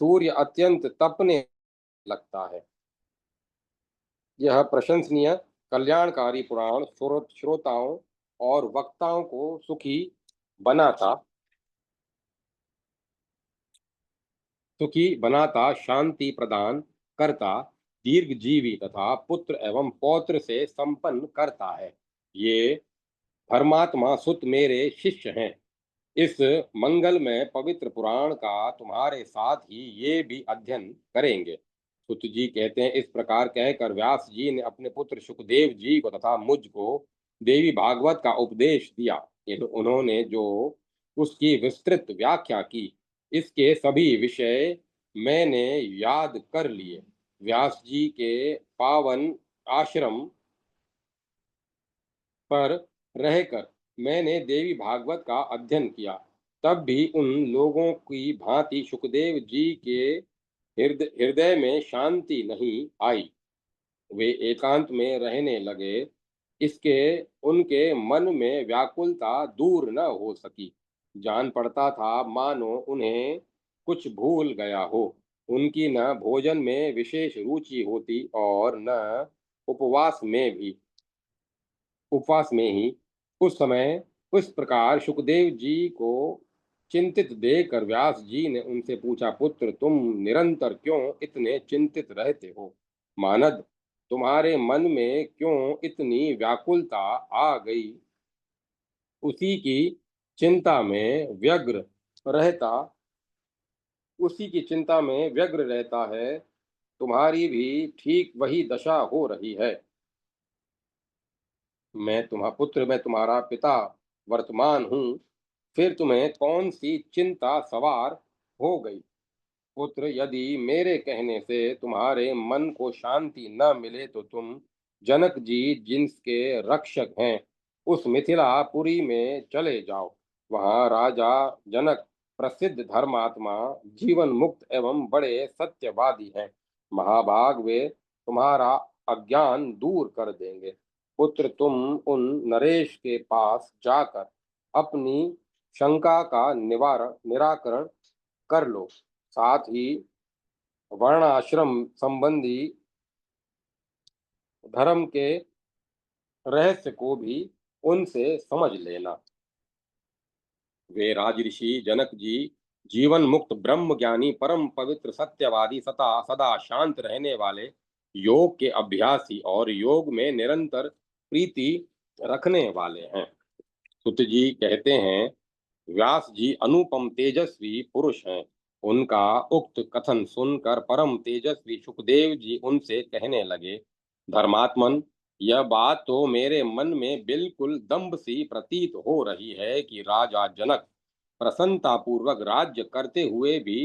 सूर्य अत्यंत तपने लगता है। यह प्रशंसनीय कल्याणकारी पुराण श्रोताओं और वक्ताओं को बनाता सुखी बनाता, शांति प्रदान करता, दीर्घजीवी तथा पुत्र एवं पौत्र से संपन्न करता है। ये धर्मात्मा सुत मेरे शिष्य हैं। इस मंगलमय पवित्र पुराण का तुम्हारे साथ ही ये भी अध्ययन करेंगे। सुत जी कहते हैं, इस प्रकार कहकर व्यास जी ने अपने पुत्र सुखदेव जी को तथा मुझको देवी भागवत का उपदेश दिया। उन्होंने जो उसकी विस्तृत व्याख्या की, इसके सभी विषय मैंने याद कर लिए। व्यास जी के पावन आश्रम पर रहकर मैंने देवी भागवत का अध्ययन किया। तब भी उन लोगों की भांति सुखदेव जी के हृदय में शांति नहीं आई। वे एकांत में रहने लगे। इसके उनके मन में व्याकुलता दूर न हो सकी। जान पड़ता था मानो उन्हें कुछ भूल गया हो। उनकी न भोजन में विशेष रुचि होती और न उपवास में भी उपवास में ही। उस समय उस प्रकार सुखदेव जी को चिंतित देखकर व्यास जी ने उनसे पूछा, पुत्र, तुम निरंतर क्यों इतने चिंतित रहते हो? मानद, तुम्हारे मन में क्यों इतनी व्याकुलता आ गई? उसी की चिंता में व्यग्र रहता उसी की चिंता में व्यग्र रहता है। तुम्हारी भी ठीक वही दशा हो रही है। मैं तुम्हारा पिता वर्तमान हूँ। फिर तुम्हें कौन सी चिंता सवार हो गई? पुत्र, यदि मेरे कहने से तुम्हारे मन को शांति न मिले तो तुम जनक जी जिनके रक्षक हैं उस मिथिलापुरी में चले जाओ। वहाँ राजा जनक प्रसिद्ध धर्मात्मा, जीवन मुक्त एवं बड़े सत्यवादी हैं। महाभाग, वे तुम्हारा अज्ञान दूर कर देंगे। पुत्र, तुम उन नरेश के पास जाकर अपनी शंका का निराकरण कर लो। साथ ही वर्णाश्रम संबंधी धर्म के रहस्य को भी उनसे समझ लेना। वे राजऋषि जनक जी जीवन मुक्त ब्रह्म ज्ञानी परम पवित्र सत्यवादी सदा सदा शांत रहने वाले योग के अभ्यासी और योग में निरंतर प्रीति रखने वाले हैं। सुत जी कहते हैं, व्यास जी अनुपम तेजस्वी पुरुष हैं। उनका उक्त कथन सुनकर परम तेजस्वी सुखदेव जी उनसे कहने लगे, धर्मात्मन, यह बात तो मेरे मन में बिल्कुल दम्भ सी प्रतीत हो रही है कि राजा जनक प्रसन्नता पूर्वक राज्य करते हुए भी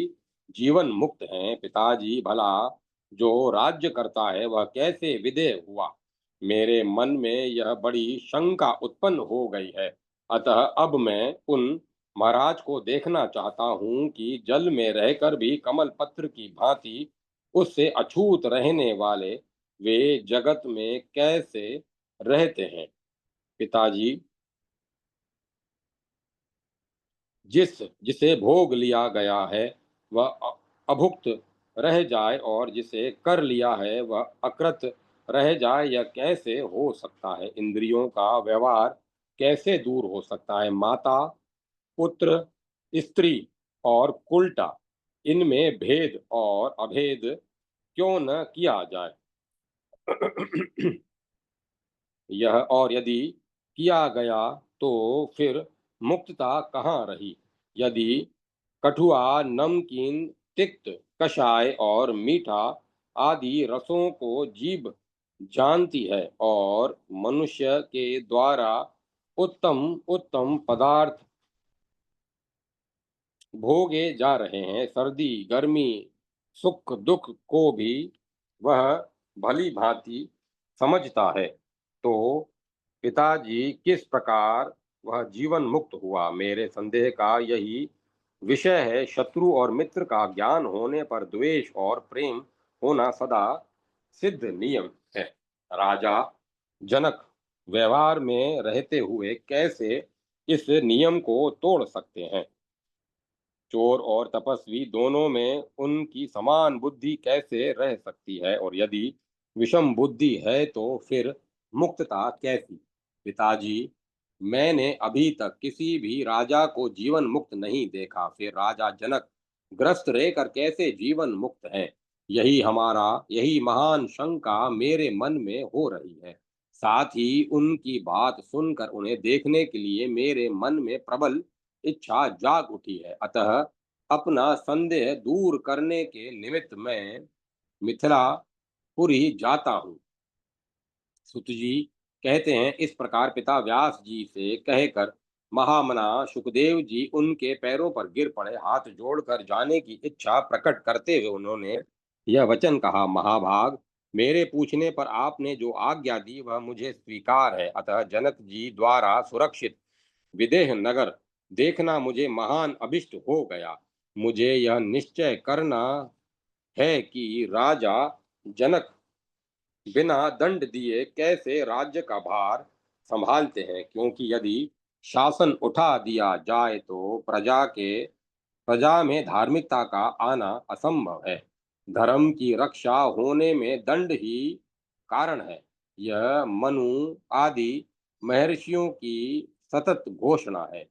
जीवन मुक्त हैं। पिताजी, भला जो राज्य करता है वह कैसे विदेह हुआ? मेरे मन में यह बड़ी शंका उत्पन्न हो गई है। अतः अब मैं उन महाराज को देखना चाहता हूँ कि जल में रहकर भी कमल पत्र की भांति उससे अछूत रहने वाले वे जगत में कैसे रहते हैं। पिताजी, जिसे भोग लिया गया है वह अभुक्त रह जाए और जिसे कर लिया है वह अकृत रह जाए, यह कैसे हो सकता है? इंद्रियों का व्यवहार कैसे दूर हो सकता है? माता, पुत्र, स्त्री और उल्टा, इनमें भेद और अभेद क्यों न किया जाए? यह और यदि किया गया तो फिर मुक्तता कहाँ रही? यदि कठुआ, नमकीन, तिक्त, कषाय और मीठा आदि रसों को जीभ जानती है और मनुष्य के द्वारा उत्तम उत्तम पदार्थ भोगे जा रहे हैं, सर्दी गर्मी सुख दुख को भी वह भली भांति समझता है, तो पिताजी किस प्रकार वह जीवन मुक्त हुआ? मेरे संदेह का यही विषय है। शत्रु और मित्र का ज्ञान होने पर द्वेष और प्रेम होना सदा सिद्ध नियम है। राजा जनक व्यवहार में रहते हुए कैसे इस नियम को तोड़ सकते हैं? चोर और तपस्वी दोनों में उनकी समान बुद्धि कैसे रह सकती है? और यदि विषम बुद्धि है तो फिर मुक्तता कैसी? पिताजी, मैंने अभी तक किसी भी राजा को जीवन मुक्त नहीं देखा, फिर राजा जनक ग्रस्त रहकर कैसे जीवन मुक्त है? यही महान शंका मेरे मन में हो रही है। साथ ही उनकी बात सुनकर उन्हें देखने के लिए मेरे मन में प्रबल इच्छा जाग उठी है। अतः अपना संदेह दूर करने के निमित्त मैं मिथिलापुरी जाता हूँ। सुत जी कहते हैं, इस प्रकार पिता व्यास जी से कहकर महामना सुखदेव जी उनके पैरों पर गिर पड़े। हाथ जोड़कर जाने की इच्छा प्रकट करते हुए उन्होंने यह वचन कहा, महाभाग, मेरे पूछने पर आपने जो आज्ञा दी वह मुझे स्वीकार है। अतः जनक जी द्वारा सुरक्षित विदेह नगर देखना मुझे महान अभिष्ट हो गया। मुझे यह निश्चय करना है कि राजा जनक बिना दंड दिए कैसे राज्य का भार संभालते हैं, क्योंकि यदि शासन उठा दिया जाए तो प्रजा में धार्मिकता का आना असंभव है। धर्म की रक्षा होने में दंड ही कारण है। यह मनु आदि महर्षियों की सतत घोषणा है।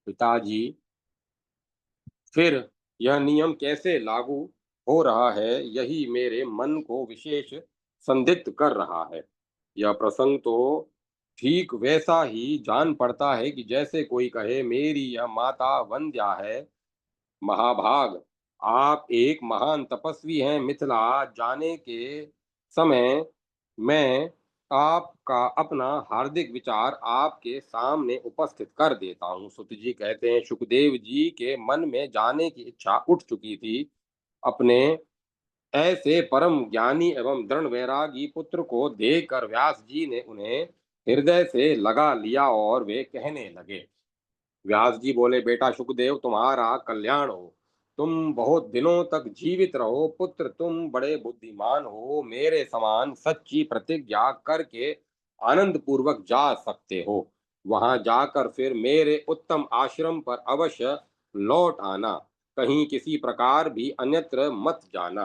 पिताजी, फिर यह नियम कैसे लागू हो रहा है, यही मेरे मन को विशेष संदिग्ध कर रहा है। यह प्रसंग तो ठीक वैसा ही जान पड़ता है कि जैसे कोई कहे, मेरी यह माता वंद्या है। महाभाग, आप एक महान तपस्वी हैं। मिथिला जाने के समय मैं आपका अपना हार्दिक विचार आपके सामने उपस्थित कर देता हूँ। सुत जी कहते हैं, सुखदेव जी के मन में जाने की इच्छा उठ चुकी थी। अपने ऐसे परम ज्ञानी एवं दृढ़ वैरागी पुत्र को देखकर व्यास जी ने उन्हें हृदय से लगा लिया और वे कहने लगे। व्यास जी बोले, बेटा सुखदेव, तुम्हारा कल्याण हो। तुम बहुत दिनों तक जीवित रहो। पुत्र, तुम बड़े बुद्धिमान हो। मेरे समान सच्ची प्रतिज्ञा करके आनंद पूर्वक जा सकते हो। वहां जाकर फिर मेरे उत्तम आश्रम पर अवश्य लौट आना। कहीं किसी प्रकार भी अन्यत्र मत जाना।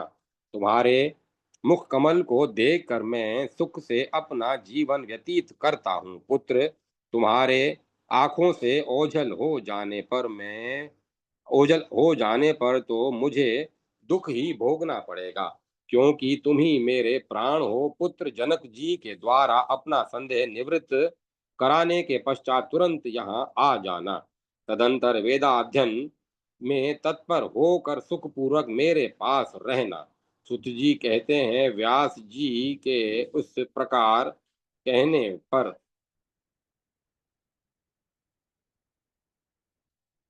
तुम्हारे मुख कमल को देखकर मैं सुख से अपना जीवन व्यतीत करता हूँ। पुत्र, तुम्हारे आंखों से ओझल हो जाने पर तो मुझे दुख ही भोगना पड़ेगा, क्योंकि तुम ही मेरे प्राण हो। पुत्र जनक जी के द्वारा अपना संदेह निवृत्त कराने के पश्चात तुरंत यहाँ आ जाना। तदंतर वेदाध्ययन में तत्पर होकर सुखपूर्वक मेरे पास रहना। सुत जी कहते हैं, व्यास जी के उस प्रकार कहने पर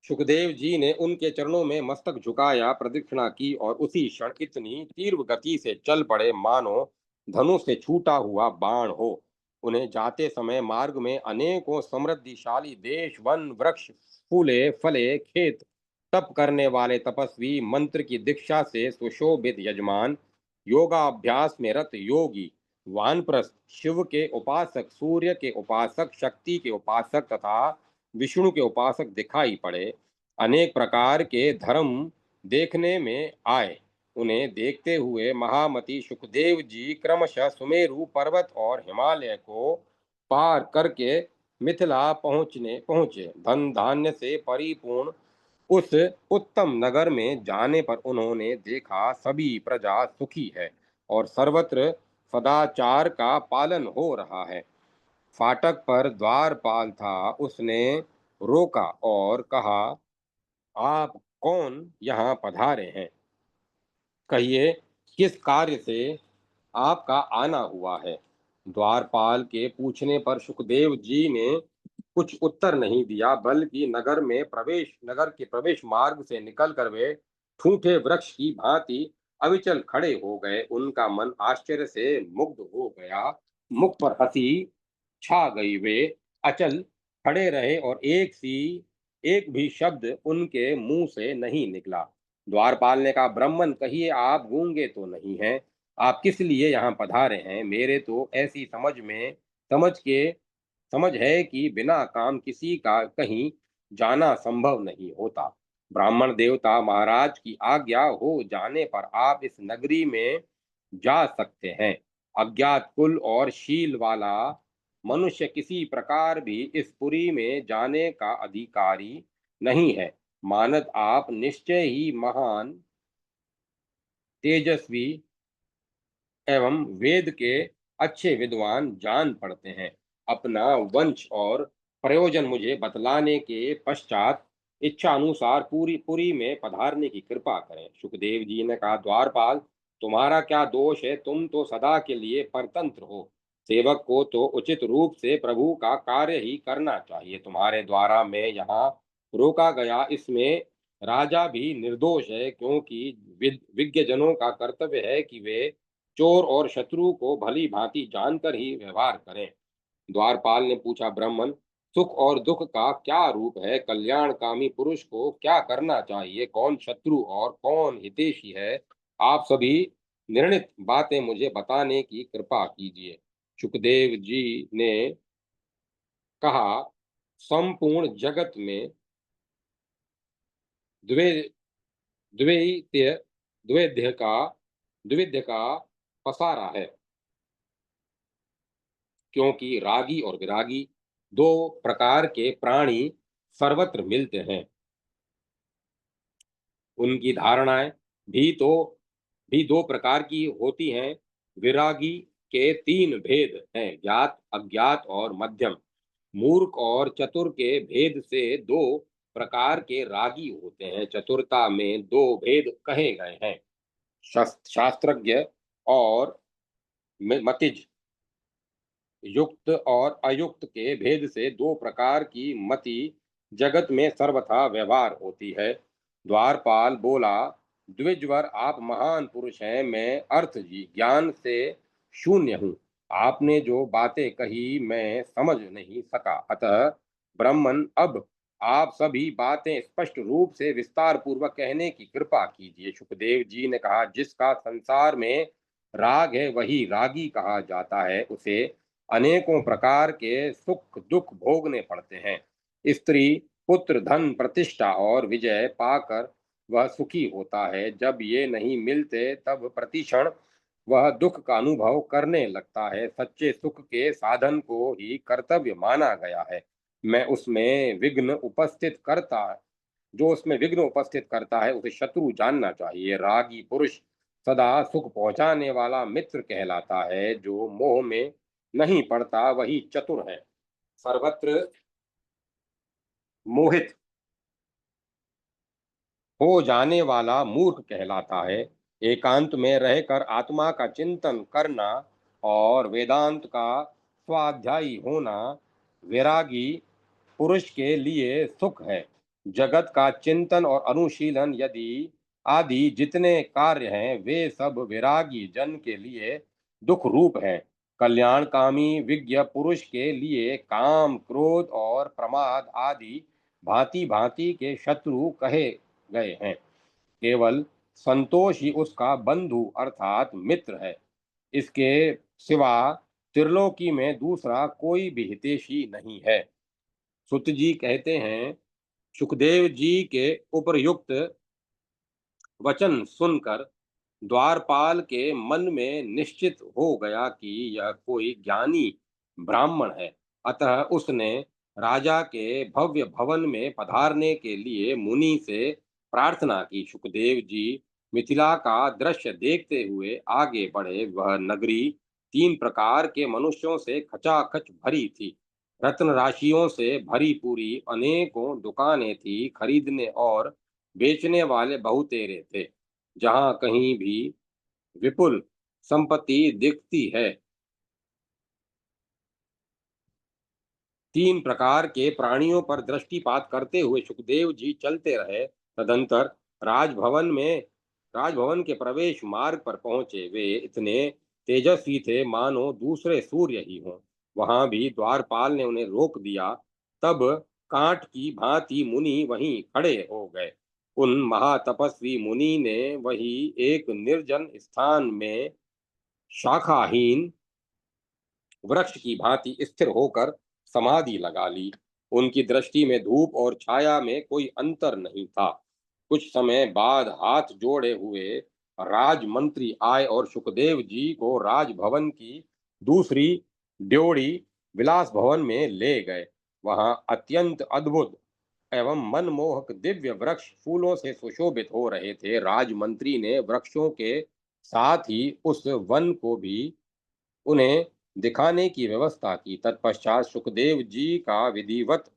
सुखदेव जी ने उनके चरणों में मस्तक झुकाया, प्रदक्षिणा की और उसी क्षण इतनी तीव्र गति से चल पड़े मानो धनुष से छूटा हुआ बाण हो। उन्हें जाते समय मार्ग में अनेकों समृद्धिशाली देश, वन, वृक्ष, फूले फले, खेत, तप करने वाले तपस्वी, मंत्र की दीक्षा से सुशोभित यजमान, योगाभ्यास में रत योगी, वानप्रस्थ, शिव के उपासक, सूर्य के उपासक, शक्ति के उपासक तथा विष्णु के उपासक दिखाई पड़े। अनेक प्रकार के धर्म देखने में आए। उन्हें देखते हुए महामती सुखदेव जी क्रमशः सुमेरु पर्वत और हिमालय को पार करके मिथिला पहुंचे। धन धान्य से परिपूर्ण उस उत्तम नगर में जाने पर उन्होंने देखा सभी प्रजा सुखी है और सर्वत्र सदाचार का पालन हो रहा है। फाटक पर द्वारपाल था, उसने रोका और कहा, आप कौन यहाँ पधारे हैं? कहिए, किस कार्य से आपका आना हुआ है? द्वारपाल के पूछने पर सुखदेव जी ने कुछ उत्तर नहीं दिया, बल्कि नगर के प्रवेश मार्ग से निकलकर वे ठूठे वृक्ष की भांति अविचल खड़े हो गए। उनका मन आश्चर्य से मुग्ध हो गया, मुख पर हंसी छा गई। वे अचल खड़े रहे और एक भी शब्द उनके मुंह से नहीं निकला। द्वारपाल ने कहा, ब्राह्मण, कहिए, आप गूंगे तो नहीं हैं? आप किस लिए यहाँ पधारे हैं? मेरे तो ऐसी समझ के समझ है कि बिना काम किसी का कहीं जाना संभव नहीं होता। ब्राह्मण देवता महाराज की आज्ञा हो जाने पर आप इस नगरी में जा सकते हैं। अज्ञात कुल और शील वाला मनुष्य किसी प्रकार भी इस पुरी में जाने का अधिकारी नहीं है। मानद आप निश्चय ही महान, तेजस्वी एवं वेद के अच्छे विद्वान जान पड़ते हैं। अपना वंश और प्रयोजन मुझे बतलाने के पश्चात इच्छा अनुसार पूरी पुरी में पधारने की कृपा करें। सुखदेव जी ने कहा, द्वारपाल, तुम्हारा क्या दोष है? तुम तो सदा के लिए परतंत्र हो। सेवक को तो उचित रूप से प्रभु का कार्य ही करना चाहिए। तुम्हारे द्वारा मैं यहाँ रोका गया, इसमें राजा भी निर्दोष है, क्योंकि विज्ञ जनों का कर्तव्य है कि वे चोर और शत्रु को भली भांति जानकर ही व्यवहार करें। द्वारपाल ने पूछा, ब्राह्मण, सुख और दुख का क्या रूप है? कल्याणकामी पुरुष को क्या करना चाहिए? कौन शत्रु और कौन हितैषी है? आप सभी निर्णित बातें मुझे बताने की कृपा कीजिए। सुखदेव जी ने कहा, संपूर्ण जगत में द्वे द्वैत्य द्वैध्य का द्विध्य का पसारा है, क्योंकि रागी और विरागी दो प्रकार के प्राणी सर्वत्र मिलते हैं। उनकी धारणाएं भी तो भी दो प्रकार की होती हैं। विरागी के तीन भेद हैं, ज्ञात, अज्ञात और मध्यम। मूर्ख और चतुर के भेद से दो प्रकार के रागी होते हैं। चतुरता में दो भेद कहे गए हैं, शास्त्रज्ञ और मतिज। युक्त और अयुक्त के भेद से दो प्रकार की मति जगत में सर्वथा व्यवहार होती है। द्वारपाल बोला, द्विजवर, आप महान पुरुष हैं, मैं अर्थ जी ज्ञान से शून्य हूँ। आपने जो बातें कही मैं समझ नहीं सका, अतः ब्राह्मण, अब आप सभी बातें स्पष्ट रूप से विस्तार पूर्वक कहने की कृपा कीजिए। सुखदेव जी ने कहा, जिसका संसार में राग है वही रागी कहा जाता है। उसे अनेकों प्रकार के सुख दुख भोगने पड़ते हैं। स्त्री, पुत्र, धन, प्रतिष्ठा और विजय पाकर वह सुखी होता है। जब ये नहीं मिलते तब प्रतिक्षण वह दुख का अनुभव करने लगता है। सच्चे सुख के साधन को ही कर्तव्य माना गया है। मैं उसमें विघ्न उपस्थित करता जो उसमें विघ्न उपस्थित करता है उसे शत्रु जानना चाहिए। रागी पुरुष सदा सुख पहुंचाने वाला मित्र कहलाता है। जो मोह में नहीं पड़ता वही चतुर है। सर्वत्र मोहित हो जाने वाला मूर्ख कहलाता है। एकांत में रहकर आत्मा का चिंतन करना और वेदांत का स्वाध्यायी होना वैरागी पुरुष के लिए सुख है। जगत का चिंतन और अनुशीलन यदि आदि जितने कार्य हैं वे सब वैरागी जन के लिए दुख रूप हैं। कल्याणकामी विज्ञ पुरुष के लिए काम क्रोध और प्रमाद आदि भांति भांति के शत्रु कहे गए हैं। केवल संतोष ही उसका बंधु अर्थात मित्र है। इसके सिवा त्रिलोकी में दूसरा कोई भी हितैषी नहीं है। सुत जी कहते हैं, सुखदेव जी के उपर्युक्त वचन सुनकर द्वारपाल के मन में निश्चित हो गया कि यह कोई ज्ञानी ब्राह्मण है। अतः उसने राजा के भव्य भवन में पधारने के लिए मुनि से प्रार्थना की। सुखदेव जी मिथिला का दृश्य देखते हुए आगे बढ़े। वह नगरी 3 प्रकार के मनुष्यों से खचाखच भरी थी। रत्न राशियों से भरी पूरी अनेकों दुकानें थी। खरीदने और बेचने वाले बहुतेरे थे। जहां कहीं भी विपुल संपत्ति दिखती है। 3 प्रकार के प्राणियों पर दृष्टिपात करते हुए सुखदेव जी चलते रहे। तदंतर राजभवन में राजभवन के प्रवेश मार्ग पर पहुंचे। वे इतने तेजस्वी थे मानो दूसरे सूर्य ही हों। वहां भी द्वारपाल ने उन्हें रोक दिया। तब कांट की भांति मुनि वहीं खड़े हो गए। उन महातपस्वी मुनि ने वही एक निर्जन स्थान में शाखाहीन वृक्ष की भांति स्थिर होकर समाधि लगा ली। उनकी दृष्टि में धूप और छाया में कोई अंतर नहीं था। कुछ समय बाद हाथ जोड़े हुए राजमंत्री आए और सुखदेव जी को राजभवन की दूसरी ड्योढ़ी विलास भवन में ले गए। वहां अत्यंत अद्भुत एवं मनमोहक दिव्य वृक्ष फूलों से सुशोभित हो रहे थे। राजमंत्री ने वृक्षों के साथ ही उस वन को भी उन्हें दिखाने की व्यवस्था की। तत्पश्चात सुखदेव जी का विधिवत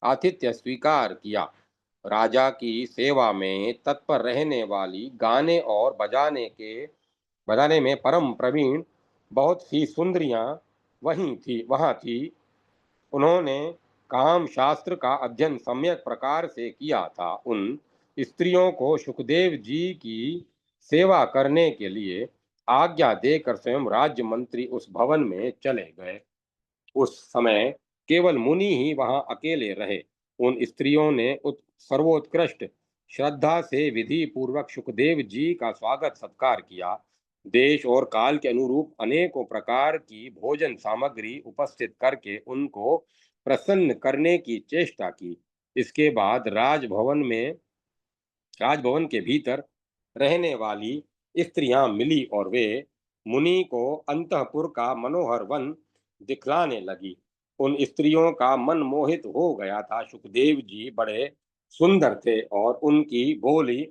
आतिथ्य स्वीकार किया। राजा की सेवा में तत्पर रहने वाली गाने और बजाने में परम प्रवीण बहुत सी सुंदरियां वहां थी। उन्होंने काम शास्त्र का अध्ययन सम्यक प्रकार से किया था। उन स्त्रियों को सुखदेव जी की सेवा करने के लिए आज्ञा देकर स्वयं राज्य मंत्री उस भवन में चले गए। उस समय केवल मुनि ही वहां अकेले रहे। उन स्त्रियों ने सर्वोत्कृष्ट श्रद्धा से विधि पूर्वक सुखदेव जी का स्वागत सत्कार किया। देश और काल के अनुरूप अनेकों प्रकार की भोजन सामग्री उपस्थित करके उनको प्रसन्न करने की चेष्टा की। इसके बाद राजभवन के भीतर रहने वाली स्त्रियां मिली और वे मुनि को अंतःपुर का मनोहर वन दिखलाने लगी। उन स्त्रियों का मन मोहित हो गया था। सुखदेव जी बड़े सुंदर थे और उनकी बोली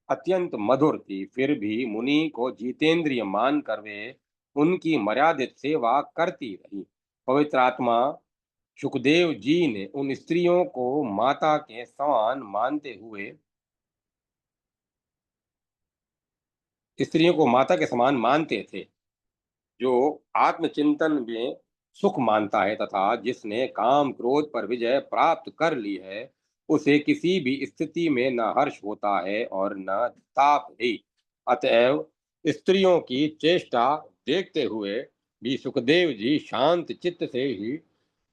अत्यंत मधुर थी। फिर भी मुनि को जितेंद्रिय मानकर वे उनकी मर्यादित सेवा करती रही। पवित्र आत्मा सुखदेव जी ने उन स्त्रियों को माता के समान मानते हुए स्त्रियों को माता के समान मानते थे। जो आत्मचिंतन में सुख मानता है तथा जिसने काम क्रोध पर विजय प्राप्त कर ली है उसे किसी भी स्थिति में न हर्ष होता है और न ताप ही। अतएव स्त्रियों की चेष्टा देखते हुए भी सुखदेव जी शांत चित्त से ही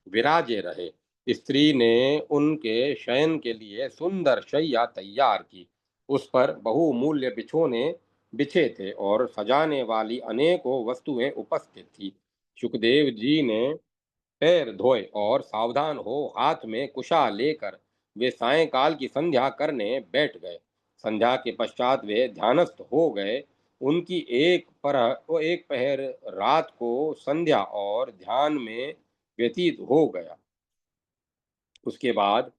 विराजे रहे। स्त्री ने उनके शयन के लिए सुंदर शैया तैयार की। उस पर बहुमूल्य बिछोने बिछे थे और सजाने वाली अनेकों वस्तुएं उपस्थित थी। सुखदेव जी ने पैर धोए और सावधान हो हाथ में कुशा लेकर वे सायंकाल की संध्या करने बैठ गए। संध्या के पश्चात वे ध्यानस्थ हो गए। उनकी एक पहर रात को संध्या और ध्यान में व्यतीत हो गया। उसके बाद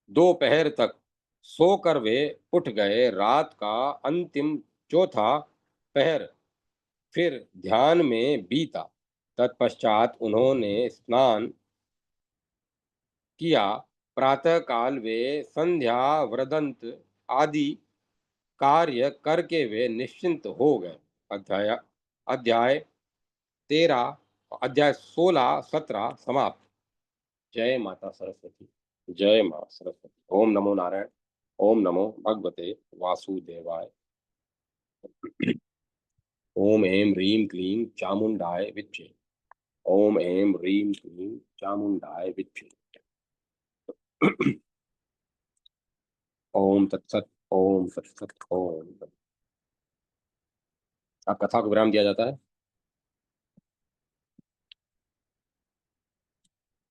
दोपहर तक सोकर वे उठ गए। रात का अंतिम चौथा पहर फिर ध्यान में बीता। तत्पश्चात उन्होंने स्नान किया। प्रातःकाल वे संध्या व्रदंत आदि कार्य करके वे निश्चिंत हो गए। अध्याय अध्याय 13 अध्याय 16-17 समाप्त। जय माता सरस्वती। जय मां सरस्वती। ओम नमो नारायण। ओम नमो भगवते वासुदेवाय। ओम ऐं ह्रीं क्लीं चामुंडाय विच्चे। ओम ऐं ह्रीं क्लीं चामुंडाय विच्चे। ओम तत्सत। ओम तत्सत। ओम तत्सत। अब कथा को विराम दिया जाता है।